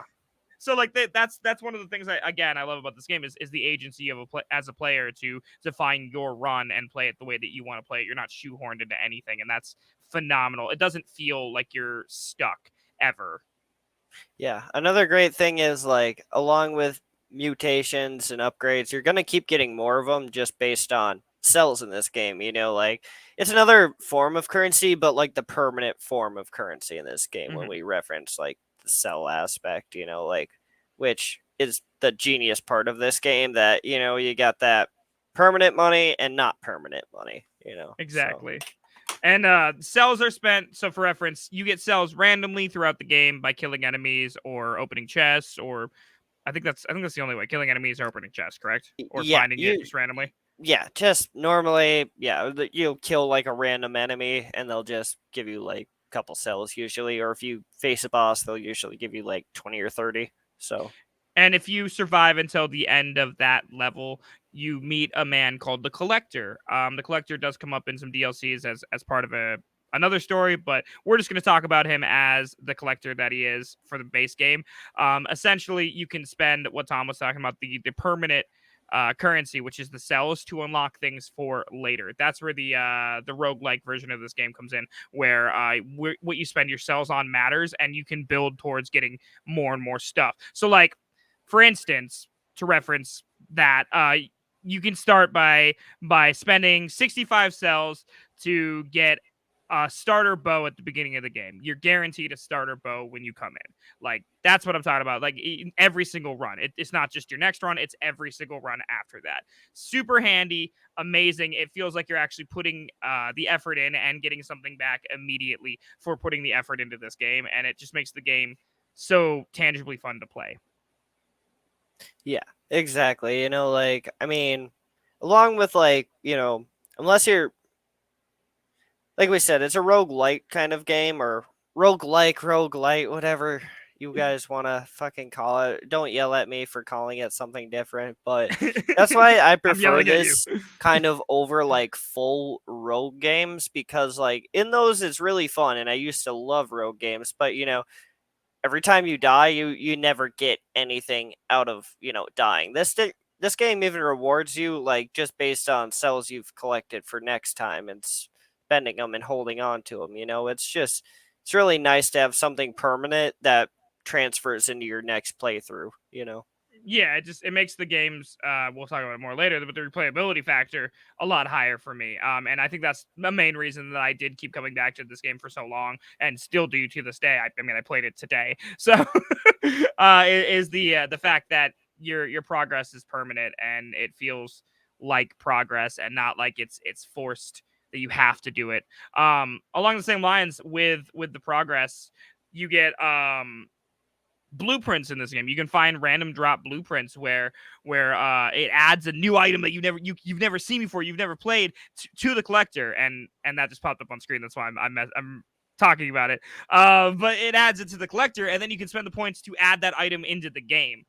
So like that's one of the things I love about this game is the agency of as a player to define your run and play it the way that you want to play it. You're not shoehorned into anything, and that's phenomenal. It doesn't feel like you're stuck ever. Yeah. Another great thing is like along with mutations and upgrades, you're going to keep getting more of them just based on cells in this game, you know, like it's another form of currency, but like the permanent form of currency in this game when we reference like the cell aspect, you know, like which is the genius part of this game that, you know, you got that permanent money and not permanent money, you know. Exactly. And cells are spent. So, for reference, you get cells randomly throughout the game by killing enemies or opening chests, or I think that's the only way. Killing enemies or opening chests, correct? Or Yeah, finding it just randomly. yeah, just normally, yeah, you'll kill like a random enemy and they'll just give you like a couple cells usually, or if you face a boss, they'll usually give you like 20 or 30. So, And if you survive until the end of that level, you meet a man called the Collector. The Collector does come up in some DLCs as part of another story, but we're just going to talk about him as the Collector that he is for the base game. Essentially, you can spend what Tom was talking about, the permanent currency, which is the cells, to unlock things for later. That's where the roguelike version of this game comes in, where what you spend your cells on matters, and you can build towards getting more and more stuff. So, like, for instance, to reference that, you can start by spending 65 cells to get a starter bow at the beginning of the game. You're guaranteed a starter bow when you come in. Like, that's what I'm talking about. Like, in every single run. It's not just your next run, it's every single run after that. Super handy, amazing. It feels like you're actually putting the effort in and getting something back immediately for putting the effort into this game. And it just makes the game so tangibly fun to play. Yeah, exactly. You know, like, I mean, along with, like, you know, unless you're, like we said, it's a roguelike kind of game, or roguelite, whatever you guys want to fucking call it. Don't yell at me for calling it something different, but that's why I I'm prefer yelling at you. this kind of over like full rogue games, because like in those it's really fun, and I used to love rogue games, but you know, every time you die, you never get anything out of, you know, dying. This game even rewards you like just based on cells you've collected for next time and spending them and holding on to them. You know, it's really nice to have something permanent that transfers into your next playthrough. You know. Yeah, it makes the games, we'll talk about it more later, but the replayability factor a lot higher for me. And I think that's the main reason that I did keep coming back to this game for so long and still do to this day. I mean, I played it today. So is the fact that your progress is permanent and it feels like progress and not like it's forced that you have to do it. Along the same lines with the progress, you get blueprints in this game. You can find random drop blueprints where it adds a new item that you've never seen before, you've never played to the collector, and that just popped up on screen. That's why I'm talking about it. But it adds it to the collector, and then you can spend the points to add that item into the game,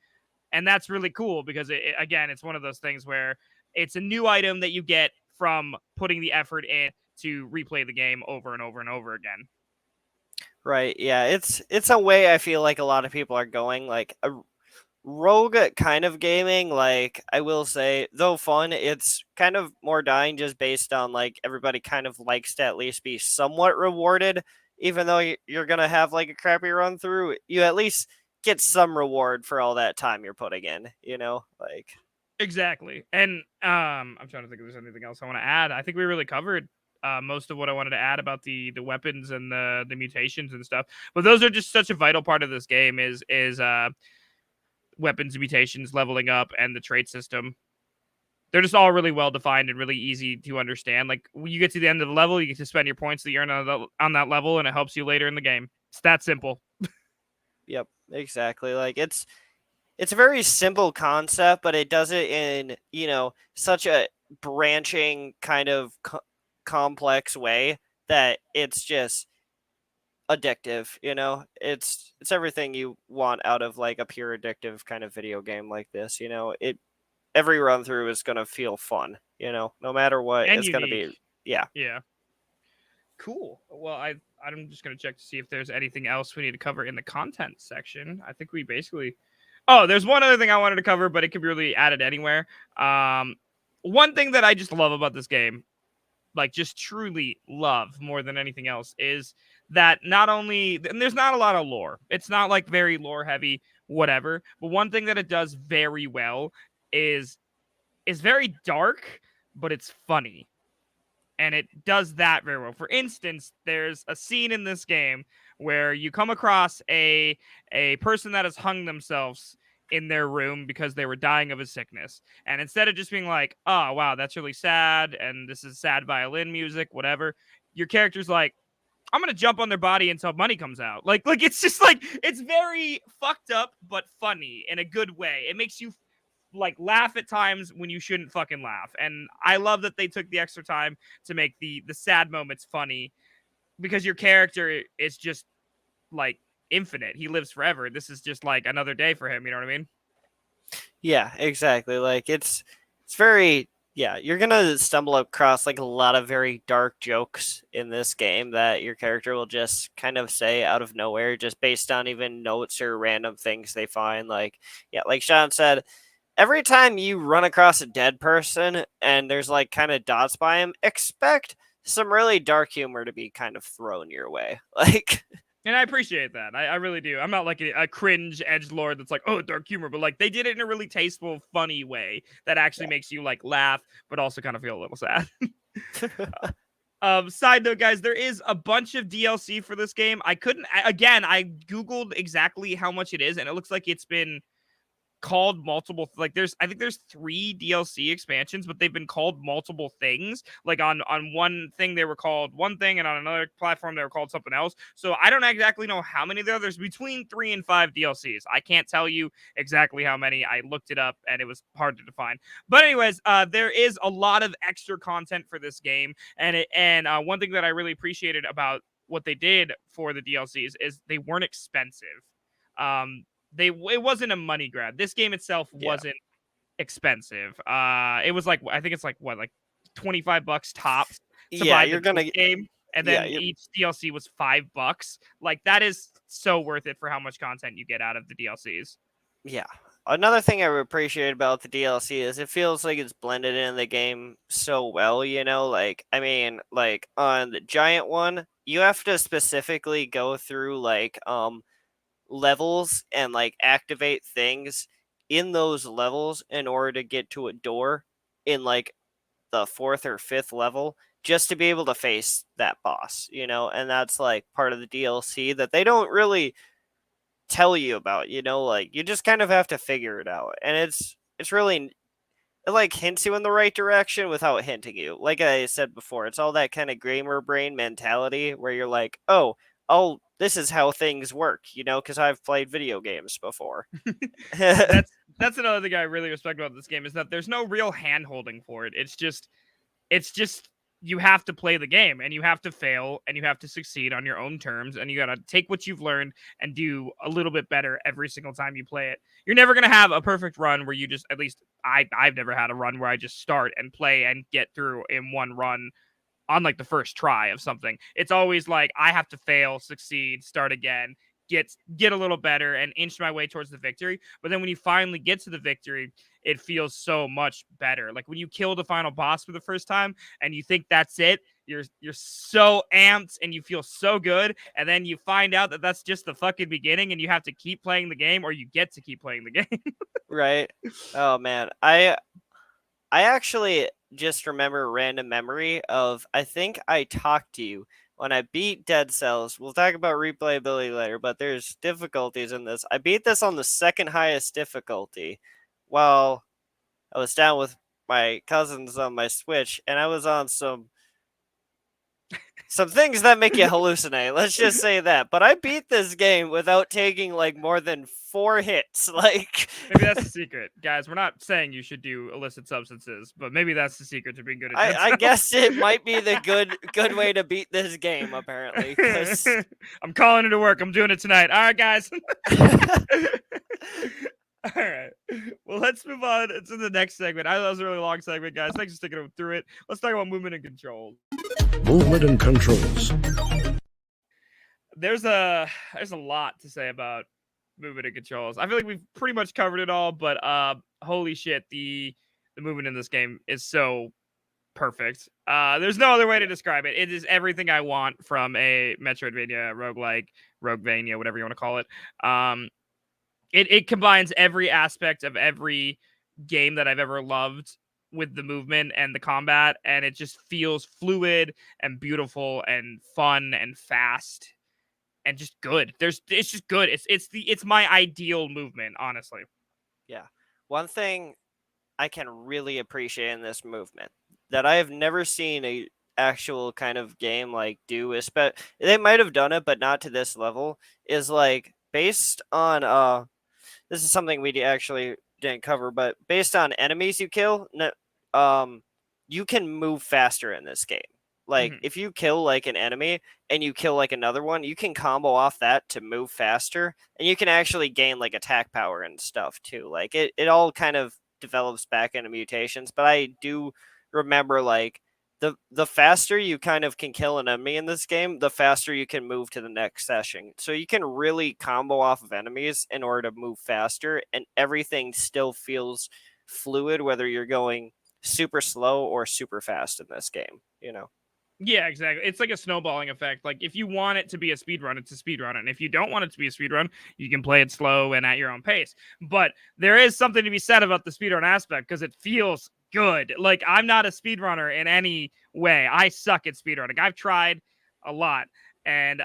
and that's really cool because again, it's one of those things where it's a new item that you get from putting the effort in to replay the game over and over and over again. Right. Yeah. It's a way I feel like a lot of people are going, like a rogue kind of gaming. Like I will say, though fun, it's kind of more dying just based on like everybody kind of likes to at least be somewhat rewarded, even though you're gonna have like a crappy run through. You at least get some reward for all that time you're putting in. You know, like. Exactly. And I'm trying to think if there's anything else I want to add. I think we really covered most of what I wanted to add about the weapons and the mutations and stuff. But those are just such a vital part of this game is weapons, mutations, leveling up, and the trait system. They're just all really well defined and really easy to understand. Like when you get to the end of the level, you get to spend your points that you earn on that level, and it helps you later in the game. It's that simple. Yep, exactly. Like it's a very simple concept, but it does it in, you know, such a branching kind of complex way that it's just addictive. You know, it's everything you want out of like a pure addictive kind of video game like this. You know, every run through is gonna feel fun. You know, no matter what, And it's gonna unique. be. Yeah. Yeah. Cool. Well, I'm just gonna check to see if there's anything else we need to cover in the content section. I think we basically. Oh, there's one other thing I wanted to cover, but it could be really added anywhere. One thing that I just love about this game, like just truly love more than anything else, is that not only and there's not a lot of lore. It's not like very lore heavy, whatever. But one thing that it does very well is very dark, but it's funny, and it does that very well. For instance, there's a scene in this game where you come across a person that has hung themselves in their room because they were dying of a sickness. And instead of just being like, "Oh, wow, that's really sad and this is sad violin music, whatever," your character's like, "I'm going to jump on their body until money comes out." Like it's just like it's very fucked up but funny in a good way. It makes you like laugh at times when you shouldn't fucking laugh. And I love that they took the extra time to make the sad moments funny because your character is just like infinite. He lives forever. This is just like another day for him, you know what I mean? Yeah, exactly. Like it's very, yeah, you're gonna stumble across like a lot of very dark jokes in this game that your character will just kind of say out of nowhere, just based on even notes or random things they find. Like, yeah, like Sean said, every time you run across a dead person and there's like kind of dots by him, expect some really dark humor to be kind of thrown your way. Like, And I appreciate that. I really do. I'm not like a cringe edgelord that's like, oh, dark humor, but like they did it in a really tasteful, funny way that actually makes you like laugh, but also kind of feel a little sad. Side note, guys, there is a bunch of DLC for this game. I Googled exactly how much it is, and it looks like it's been called multiple, like I think there's 3 DLC expansions, but they've been called multiple things. Like on one thing they were called one thing, and on another platform they were called something else. So I don't exactly know how many there are. There's between 3 and 5 DLCs. I can't tell you exactly how many. I looked it up and it was hard to define. But anyways, there is a lot of extra content for this game, and one thing that I really appreciated about what they did for the DLCs is they weren't expensive. It wasn't a money grab. This game itself wasn't expensive. It was like, I think it's like what, like $25 tops to buy the base game, and then each DLC was $5. Like, that is so worth it for how much content you get out of the DLCs. Yeah. Another thing I appreciate about the DLC is it feels like it's blended in the game so well, you know? Like, I mean, like on the giant one, you have to specifically go through like levels and like activate things in those levels in order to get to a door in like the 4th or 5th level just to be able to face that boss, you know? And that's like part of the DLC that they don't really tell you about, you know? Like, you just kind of have to figure it out. And it's really, it like hints you in the right direction without hinting you. Like I said before, it's all that kind of gamer brain mentality where you're like, oh, this is how things work, you know, because I've played video games before. That's another thing I really respect about this game, is that there's no real hand holding for it. It's just you have to play the game, and you have to fail, and you have to succeed on your own terms, and you got to take what you've learned and do a little bit better every single time you play it. You're never going to have a perfect run where you just, at least I've never had a run where I just start and play and get through in one run on like the first try of something. It's always like I have to fail, succeed, start again, get a little better, and inch my way towards the victory. But then when you finally get to the victory, it feels so much better. Like when you kill the final boss for the first time and you think that's it, you're so amped and you feel so good, and then you find out that that's just the fucking beginning, and you have to keep playing the game, or you get to keep playing the game. Right. Oh man, I actually just remember a random memory of, I think I talked to you when I beat Dead Cells. We'll talk about replayability later, but there's difficulties in this. I beat this on the 2nd highest difficulty while I was down with my cousins on my Switch, and I was on some things that make you hallucinate. Let's just say that. But I beat this game without taking like more than 4 hits. Like, maybe that's the secret, guys. We're not saying you should do illicit substances, but maybe that's the secret to being good at. I guess it might be the good way to beat this game. Apparently, 'cause... I'm calling it to work. I'm doing it tonight. All right, guys. All right. Well, let's move on to the next segment. I know that was a really long segment, guys. Thanks for sticking through it. Let's talk about movement and control. Movement and controls. There's a lot to say about movement and controls. I feel like we've pretty much covered it all, but holy shit, the movement in this game is so perfect. There's no other way to describe it. It is everything I want from a Metroidvania, roguelike, RogueVania, whatever you want to call it. It combines every aspect of every game that I've ever loved with the movement and the combat, and it just feels fluid and beautiful and fun and fast and just good. It's just good. It's my ideal movement, honestly. Yeah. One thing I can really appreciate in this movement that I have never seen a actual kind of game like do, they might have done it, but not to this level, is like based on this is something we actually didn't cover, but based on enemies you kill, you can move faster in this game. Like, if you kill like an enemy and you kill like another one, you can combo off that to move faster, and you can actually gain like attack power and stuff too. Like it all kind of develops back into mutations, but I do remember like the faster you kind of can kill an enemy in this game, the faster you can move to the next session. So you can really combo off of enemies in order to move faster, and everything still feels fluid, whether you're going super slow or super fast in this game, you know? Yeah, exactly. It's like a snowballing effect. Like, if you want it to be a speed run, it's a speed run. And if you don't want it to be a speed run, you can play it slow and at your own pace. But there is something to be said about the speed run aspect, because it feels good. Like, I'm not a speedrunner in any way. I suck at speedrunning. I've tried a lot, and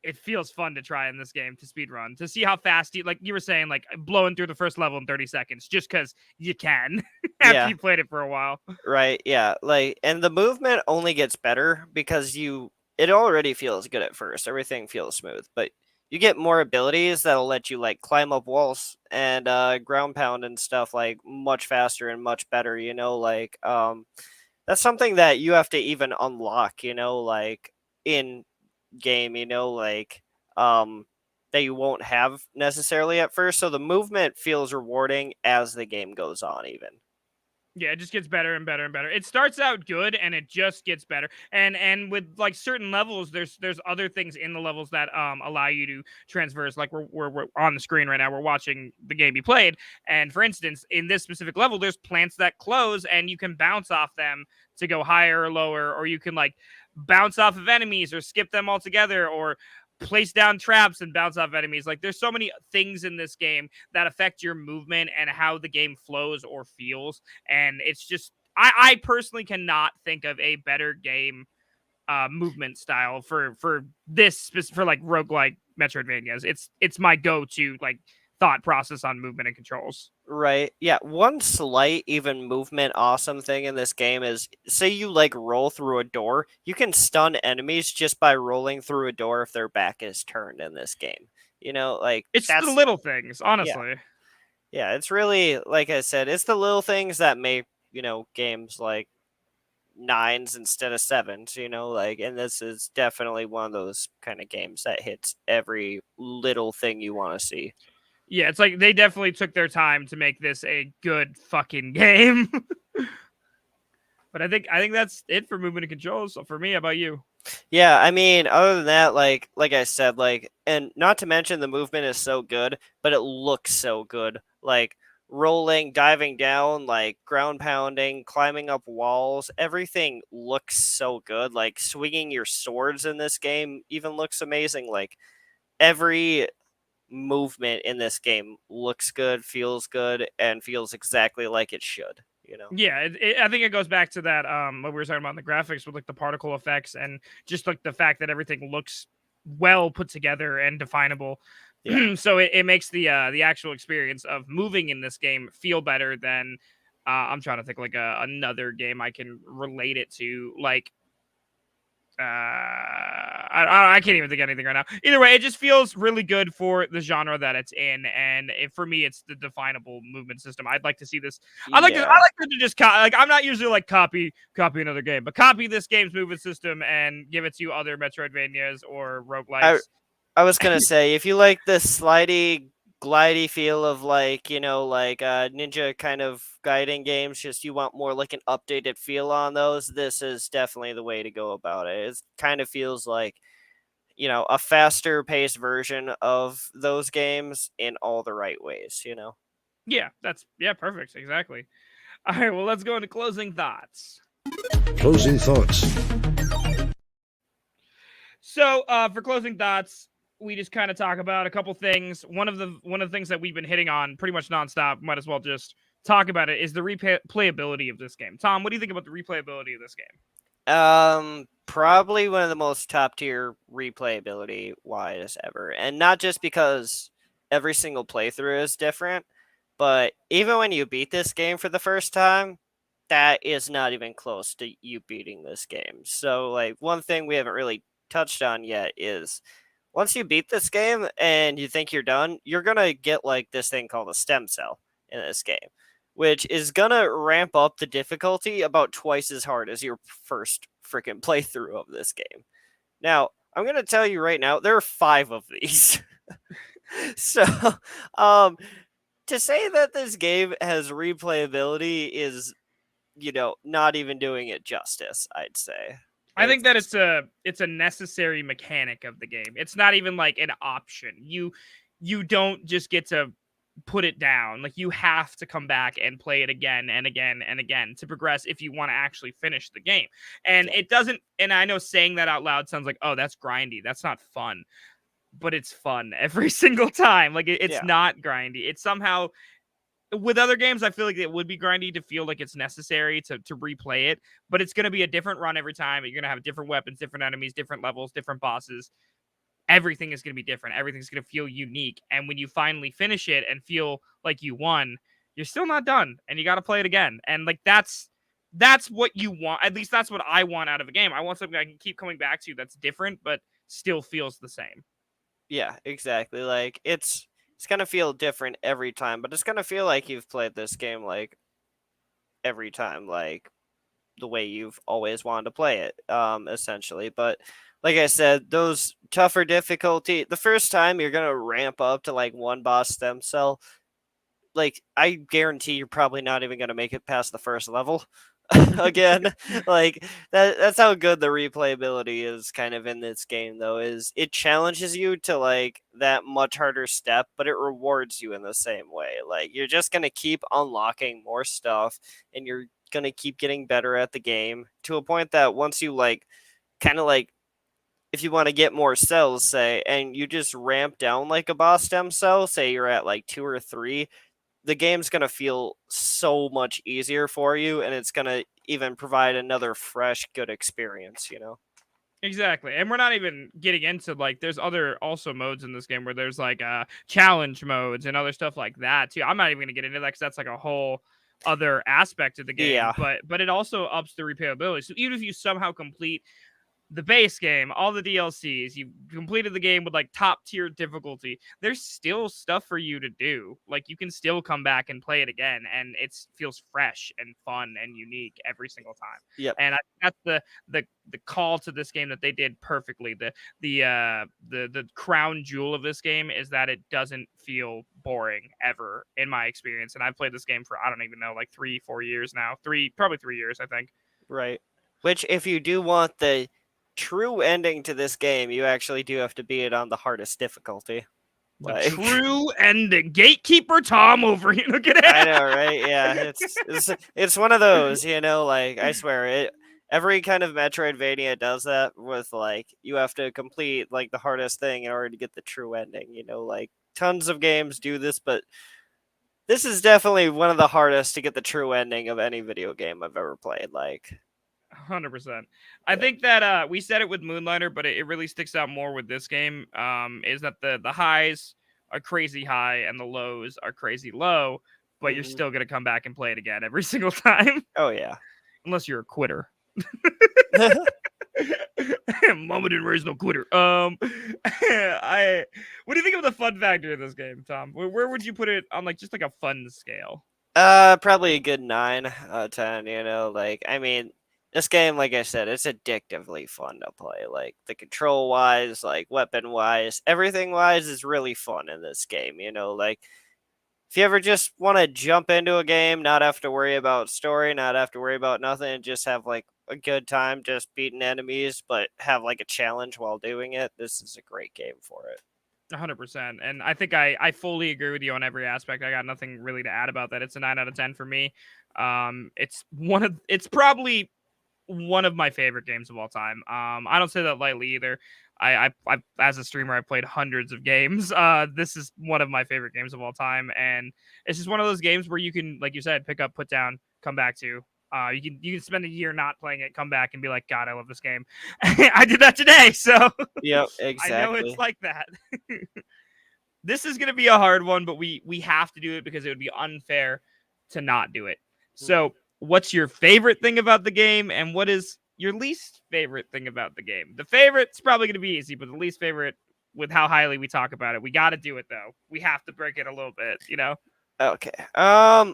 it feels fun to try in this game to speedrun, to see how fast you, like you were saying, like blowing through the first level in 30 seconds, just because you can after Yeah. you played it for a while. Right, yeah. Like, and the movement only gets better because it already feels good at first. Everything feels smooth, but you get more abilities that'll let you like climb up walls and ground pound and stuff like much faster and much better, like that's something that you have to even unlock, like in game, like that you won't have necessarily at first. So the movement feels rewarding as the game goes on even. Yeah, it just gets better and better and better. It starts out good and it just gets better. And with like certain levels, there's other things in the levels that allow you to transverse. Like we're on the screen right now. We're watching the game you played. And for instance, in this specific level, there's plants that close and you can bounce off them to go higher or lower, or you can like bounce off of enemies or skip them altogether, or place down traps and bounce off enemies. Like there's so many things in this game that affect your movement and how the game flows or feels. And it's just, I personally cannot think of a better game movement style for this for like roguelike Metroidvanias. It's my go-to like thought process on movement and controls. Right. Yeah. One slight, even movement awesome thing in this game is say you like roll through a door, you can stun enemies just by rolling through a door if their back is turned in this game. Like It's that's the little things, yeah. honestly. Yeah, it's really like I said, it's the little things that make, games like 9s instead of 7s, like, and this is definitely one of those kind of games that hits every little thing you want to see. Yeah, it's like they definitely took their time to make this a good fucking game. But I think that's it for movement and controls. So for me, how about you? Yeah, I mean, other than that, like I said, like, and not to mention the movement is so good, but it looks so good. Like rolling, diving down, like ground pounding, climbing up walls, everything looks so good. Like swinging your swords in this game even looks amazing. Like every movement in this game looks good, and feels exactly like it should. Yeah, I think it goes back to that what we were talking about in the graphics with like the particle effects and just like the fact that everything looks well put together and definable. Yeah. So it makes the actual experience of moving in this game feel better than I'm trying to think like another game I can relate it to, like I can't even think of anything right now. Either way, it just feels really good for the genre that it's in, and for me, it's the definable movement system. I'd like to see this. I like to just like I'm not usually like copy another game, but copy this game's movement system and give it to other Metroidvanias or roguelikes. I was gonna say if you like the slidey glidey feel of like ninja kind of guiding games, just you want more like an updated feel on those, this is definitely the way to go about it. It kind of feels like a faster paced version of those games in all the right ways. Yeah, perfect, exactly. All right, well, let's go into closing thoughts. Closing thoughts. So, for closing thoughts, we just kind of talk about a couple things. One of the things that we've been hitting on pretty much nonstop, might as well just talk about it, is the replayability of this game. Tom, what do you think about the replayability of this game? Probably one of the most top tier replayability wise ever, and not just because every single playthrough is different, but even when you beat this game for the first time, that is not even close to you beating this game. So, like, one thing we haven't really touched on yet is once you beat this game and you think you're done, you're gonna get like this thing called a stem cell in this game, which is gonna ramp up the difficulty about twice as hard as your first freaking playthrough of this game. Now, I'm gonna tell you right now, there are 5 of these. So, to say that this game has replayability is, not even doing it justice, I'd say. I think that it's a necessary mechanic of the game. It's not even like an option. You don't just get to put it down. Like you have to come back and play it again and again and again to progress if you want to actually finish the game. And it doesn't, and I know saying that out loud sounds like, oh, that's grindy. That's not fun. But it's fun every single time. Like it's not grindy. It somehow with other games, I feel like it would be grindy to feel like it's necessary to replay it, but it's going to be a different run every time. You're going to have different weapons, different enemies, different levels, different bosses. Everything is going to be different. Everything's going to feel unique. And when you finally finish it and feel like you won, you're still not done, and you got to play it again. And like that's what you want. At least that's what I want out of a game. I want something I can keep coming back to that's different, but still feels the same. Yeah, exactly. Like it's gonna feel different every time, but it's gonna feel like you've played this game like every time, like the way you've always wanted to play it, essentially. But like I said, those tougher difficulty, the first time you're gonna ramp up to like one boss stem cell. Like I guarantee you're probably not even gonna make it past the first level again. Like that's how good the replayability is kind of in this game though, is it challenges you to like that much harder step, but it rewards you in the same way. Like you're just gonna keep unlocking more stuff and you're gonna keep getting better at the game to a point that once you like kind of like if you want to get more cells, say, and you just ramp down like a boss stem cell, say you're at like 2 or 3, the game's going to feel so much easier for you, and it's going to even provide another fresh, good experience, you know? Exactly. And we're not even getting into like there's other also modes in this game where there's like challenge modes and other stuff like that too. I'm not even gonna get into that because that's like a whole other aspect of the game. Yeah. But it also ups the replayability. So even if you somehow complete the base game, all the DLCs, you completed the game with like top tier difficulty, there's still stuff for you to do. Like you can still come back and play it again, and it feels fresh and fun and unique every single time. Yep. And I think that's the call to this game that they did perfectly. The crown jewel of this game is that it doesn't feel boring ever in my experience. And I've played this game for I don't even know like 3-4 years now. Probably 3 years I think. Right. Which, if you do want the true ending to this game, you actually do have to beat it on the hardest difficulty. The Like, true ending. Gatekeeper Tom over here. Look at it. I know, right? Yeah, it's one of those, you know. Like, I swear, every kind of Metroidvania does that with like you have to complete like the hardest thing in order to get the true ending. You know, like tons of games do this, but this is definitely one of the hardest to get the true ending of any video game I've ever played. Like, 100%. I Yeah. think that we said it with Moonlighter, but it really sticks out more with this game. Is that the highs are crazy high and the lows are crazy low, but you're mhm. still gonna come back and play it again every single time, Oh yeah. unless you're a quitter. Mama didn't raise no quitter. I. What do you think of the fun factor of this game, Tom? Where would you put it on like just like a fun scale? Probably a good 9 out of 10. You know, like I mean, this game, like I said, it's addictively fun to play. Like the control wise, like weapon wise, everything wise is really fun in this game. You know, like if you ever just want to jump into a game, not have to worry about story, not have to worry about nothing, and just have like a good time just beating enemies, but have like a challenge while doing it, this is a great game for it. 100%. And I think I fully agree with you on every aspect. I got nothing really to add about that. It's a 9 out of 10 for me. It's probably one of my favorite games of all time. I don't say that lightly either. I as a streamer, I played hundreds of games. This is one of my favorite games of all time, and it's just one of those games where you can, like you said, pick up, put down, come back to. You can spend a year not playing it, come back and be like, God, I love this game. I did that today, so Yep, I know exactly. it's like that. This is gonna be a hard one, but we have to do it because it would be unfair to not do it. So, what's your favorite thing about the game, and what is your least favorite thing about the game? The favorite's probably gonna be easy, but the least favorite, with how highly we talk about it, we got to do it though. We have to break it a little bit, you know. Okay.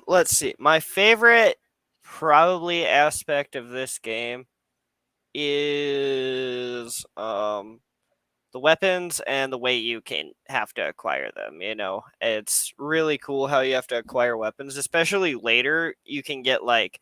Let's see. My favorite probably aspect of this game is the weapons and the way you can have to acquire them. You know, it's really cool how you have to acquire weapons, especially later. You can get like,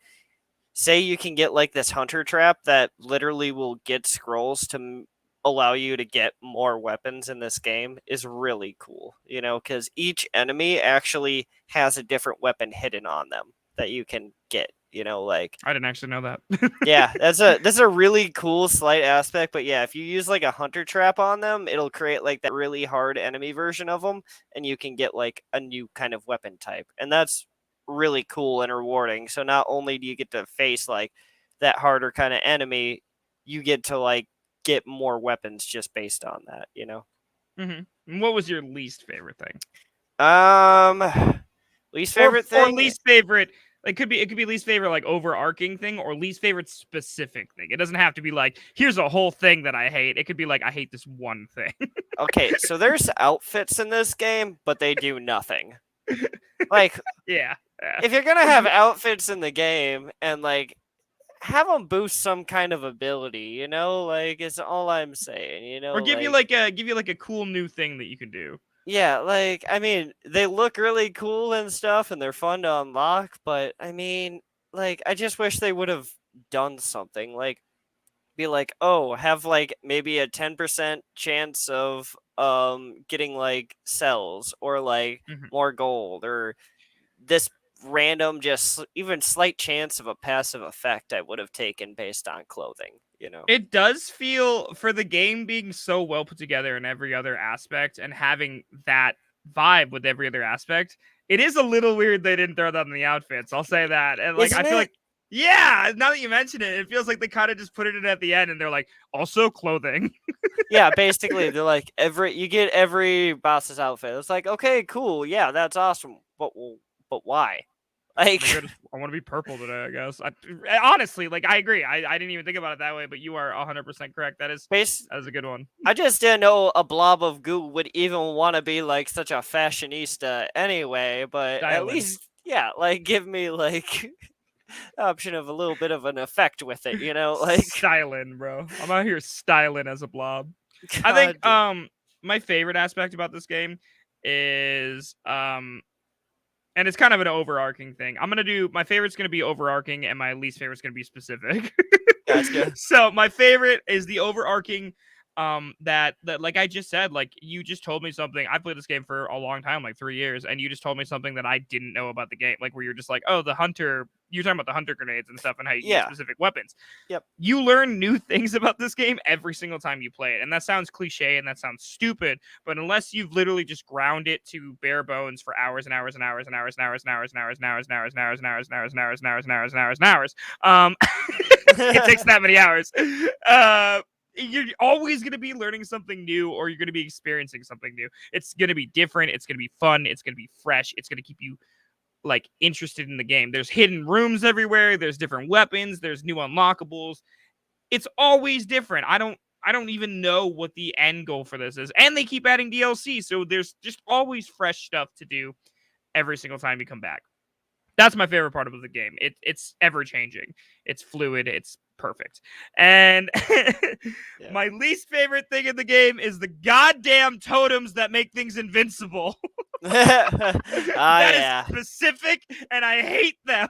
say, you can get like this hunter trap that literally will get scrolls to allow you to get more weapons in this game is really cool. You know, because each enemy actually has a different weapon hidden on them that you can get. You know, like I didn't actually know that. yeah, that's a really cool slight aspect. But yeah, if you use like a hunter trap on them, it'll create like that really hard enemy version of them, and you can get like a new kind of weapon type, and that's really cool and rewarding. So not only do you get to face like that harder kind of enemy, you get to like get more weapons just based on that, you know. Mm-hmm. What was your least favorite thing? Least Or favorite or thing. least favorite. It could be least favorite like overarching thing or least favorite specific thing. It doesn't have to be like here's a whole thing that I hate. It could be like I hate this one thing. Okay, so there's outfits in this game, but they do nothing. Like, Yeah. if you're gonna have outfits in the game and like have them boost some kind of ability, you know, like it's all I'm saying, you Or know, give you like like a cool new thing that you can do. yeah, like I mean, they look really cool and stuff and they're fun to unlock, but I mean, like I just wish they would have done something like be like, "Oh, have like maybe a 10% chance of getting like cells or like Mhm. more gold or this random just even slight chance of a passive effect I would have taken based on clothing, you know." It does feel for the game being so well put together in every other aspect and having that vibe with every other aspect. It is a little weird they didn't throw that in the outfits. I'll say that. And like I Isn't feel it? like yeah, now that you mention it, it feels like they kind of just put it in at the end and they're like also clothing. Yeah, basically they're like you get every boss's outfit. It's like, "Okay, cool. Yeah, that's awesome. But why?" Like Like I want to be purple today, I guess. Honestly, like I agree. I didn't even think about it that way, but you are 100% correct. base That is a good one. I just didn't know a blob of goo would even want to be like such a fashionista anyway, but at Styling. least yeah, like give me like option of a little bit of an effect with it, you know? Like Styling, bro. I'm out here styling as a blob. I think god damn. my favorite aspect about this game is and it's kind of an overarching thing. I'm gonna do my favorite's gonna be overarching, and my least favorite's gonna be specific. Gotcha. So my favorite is the overarching. That like I just said, like you just told me something. I played this game for a long time, like 3 years, and you just told me something that I didn't know about the game. Like where you're just like, oh, the hunter. You're talking about the hunter grenades and stuff, and how you can get Yeah. specific weapons. Yep. You learn new things about this game every single time you play it, and that sounds cliche and that sounds stupid, but unless you've literally just ground it to bare bones for hours and hours and hours and hours and hours and hours and hours and hours and hours and hours and hours and hours and hours and hours and hours and hours and hours, it takes that many hours. You're always going to be learning something new, or you're going to be experiencing something new. It's going to be different. It's going to be fun. It's going to be fresh. It's going to keep you like interested in the game. There's hidden rooms everywhere. There's different weapons. There's new unlockables. It's always different. I don't even know what the end goal for this is. And they keep adding DLC, so there's just always fresh stuff to do every single time you come back. That's my favorite part of the game. It's ever changing. It's fluid. It's perfect. And Yeah. my least favorite thing in the game is the goddamn totems that make things invincible. That yeah. is specific, and I hate them.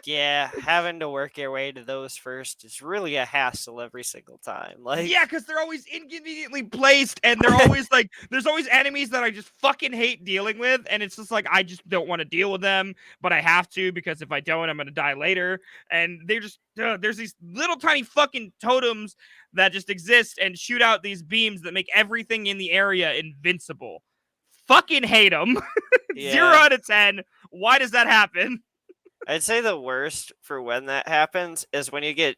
Yeah, having to work your way to those first is really a hassle every single time. Like Yeah, because they're always inconveniently placed, and they're always like, there's always enemies that I just fucking hate dealing with, and it's just like I just don't want to deal with them, but I have to because if I don't, I'm gonna die later. And they're just there's these little tiny fucking totems that just exist and shoot out these beams that make everything in the area invincible. Fucking hate them. yeah. 0 out of 10. Why does that happen? I'd say the worst for when that happens is when you get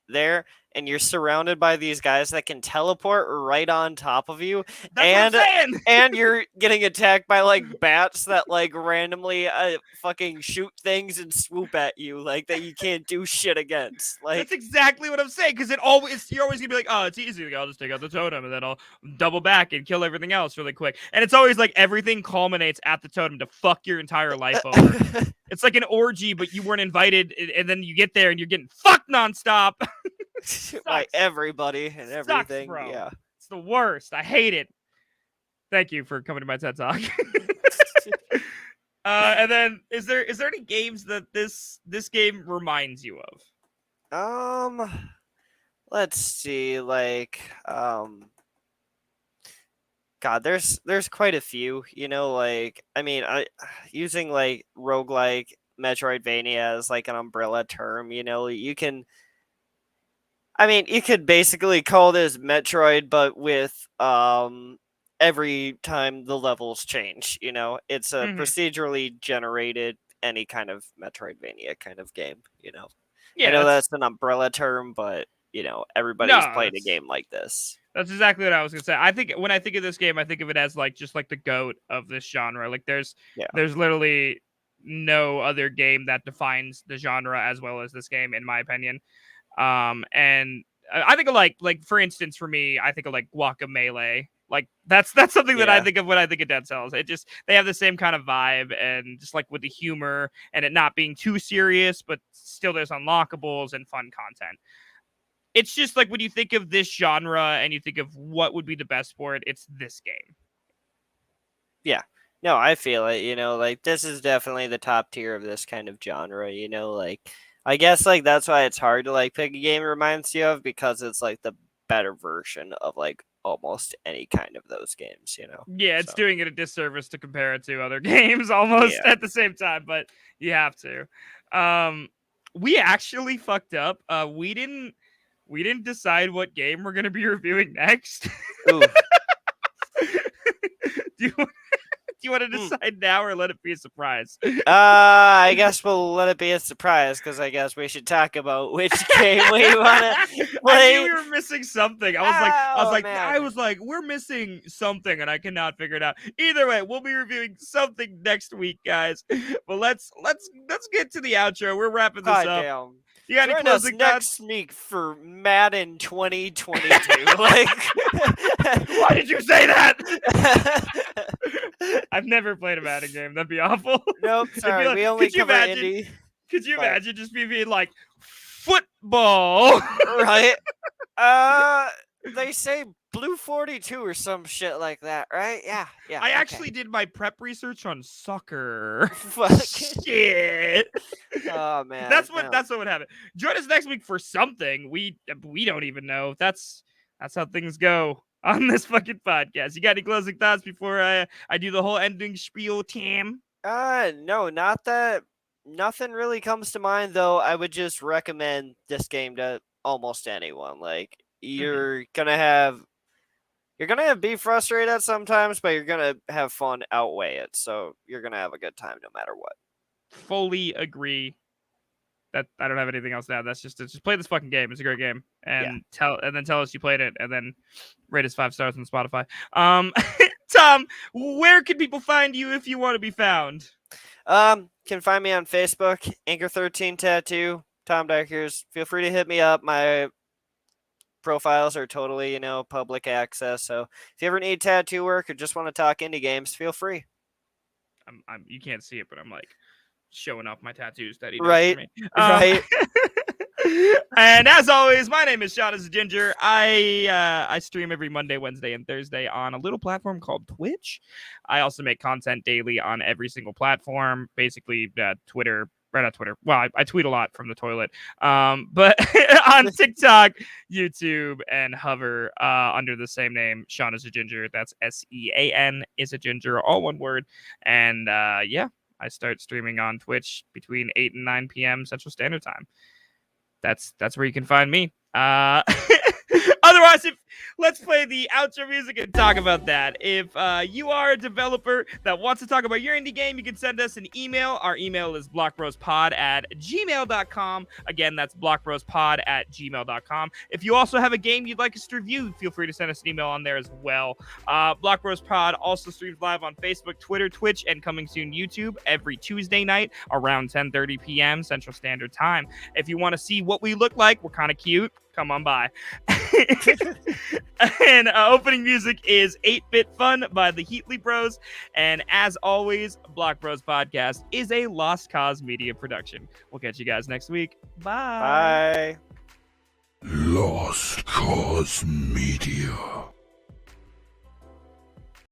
there and you're surrounded by these guys that can teleport right on top of you, That's what I'm saying. and you're getting attacked by like bats that like randomly fucking shoot things and swoop at you like that you can't do shit against. Like That's exactly what I'm saying. Because you're always gonna be like, oh, it's easy. Like, I'll just take out the totem and then I'll double back and kill everything else really quick. And it's always like everything culminates at the totem to fuck your entire life over. It's like an orgy, but you weren't invited, and then you get there and you're getting fucked nonstop. by everybody and everything. Bro. Yeah. It's the worst. I hate it. Thank you for coming to my TED Talk. And then is there any games that this game reminds you of? Let's see, like, God, there's quite a few, you know, like, I mean, using like roguelike Metroidvania as like an umbrella term, you know, you could basically call this Metroid, but with every time the levels change, you know, it's a procedurally generated any kind of Metroidvania kind of game. I Yeah, know that's an umbrella term, but everybody's played a game like this. That's exactly what I was gonna say. I think when I think of this game, I think of it as like just like the goat of this genre. Like there's literally no other game that defines the genre as well as this game, in my opinion. And I think of like for instance, for me, I think of like Guacamelee. Like that's something that I think of when I think of Dead Cells. It just they have the same kind of vibe, and just like with the humor and it not being too serious, but still there's unlockables and fun content. It's just like when you think of this genre and you think of what would be the best for it, it's this game. Yeah. No, I feel it, like this is definitely the top tier of this kind of genre, like I guess like that's why it's hard to like pick a game it reminds you of, because it's like the better version of like almost any kind of those games, Yeah, it's doing it a disservice to compare it to other games almost at the same time, but you have to. We actually fucked up. We didn't decide what game we're gonna be reviewing next. Ooh. Do you want to decide now or let it be a surprise? I guess we'll let it be a surprise, because I guess we should talk about which game we want to play. I knew we were missing something. I was like, we're missing something, and I cannot figure it out. Either way, we'll be reviewing something next week, guys. But let's get to the outro. We're wrapping this up. Damn. You got any closing thoughts? Next week for Madden 2022. Like, why did you say that? I've never played a Madden game. That'd be awful. Nope, sorry. Like, we only cover indie. Could you imagine just being like football? Right? They say Blue 42 or some shit like that, right? Yeah. I actually did my prep research on soccer. Fuck. Shit. Oh man. That's what would happen. Join us next week for something we don't even know. That's how things go on this fucking podcast. You got any closing thoughts before I do the whole ending spiel, Tam? No, not that. Nothing really comes to mind, though. I would just recommend this game to almost anyone. Like, you're gonna be frustrated sometimes, but you're gonna have fun outweigh it. So you're gonna have a good time no matter what. Fully agree. That I don't have anything else to add. That's just play this fucking game. It's a great game, and then tell us you played it, and then rate us 5 stars on Spotify. Tom, where can people find you if you want to be found? Can find me on Facebook, Anchor13 Tattoo, Tom Dykers. Feel free to hit me up. My profiles are totally, public access. So if you ever need tattoo work or just want to talk indie games, feel free. You can't see it, but I'm like showing off my tattoos that he does right, for me. Right. And as always, my name is Sean as a Ginger. I stream every Monday, Wednesday, and Thursday on a little platform called Twitch. I also make content daily on every single platform, basically Twitter. Right, not Twitter. Well, I tweet a lot from the toilet. But on TikTok, YouTube, and Hover under the same name, Sean is a Ginger. That's SEAN is a Ginger, all one word. And I start streaming on Twitch between 8 and 9 p.m. Central Standard Time. That's where you can find me. Otherwise, let's play the outro music and talk about that. If you are a developer that wants to talk about your indie game, you can send us an email. Our email is blockbrospod@gmail.com. Again, that's blockbrospod@gmail.com. If you also have a game you'd like us to review, feel free to send us an email on there as well. Blockbrospod also streams live on Facebook, Twitter, Twitch, and coming soon YouTube every Tuesday night around 10:30 p.m. Central Standard Time. If you want to see what we look like, we're kind of cute. Come on by. And opening music is 8-Bit Fun by the Heatley Bros. And as always, Block Bros Podcast is a Lost Cause media production. We'll catch you guys next week. Bye. Bye. Lost Cause Media.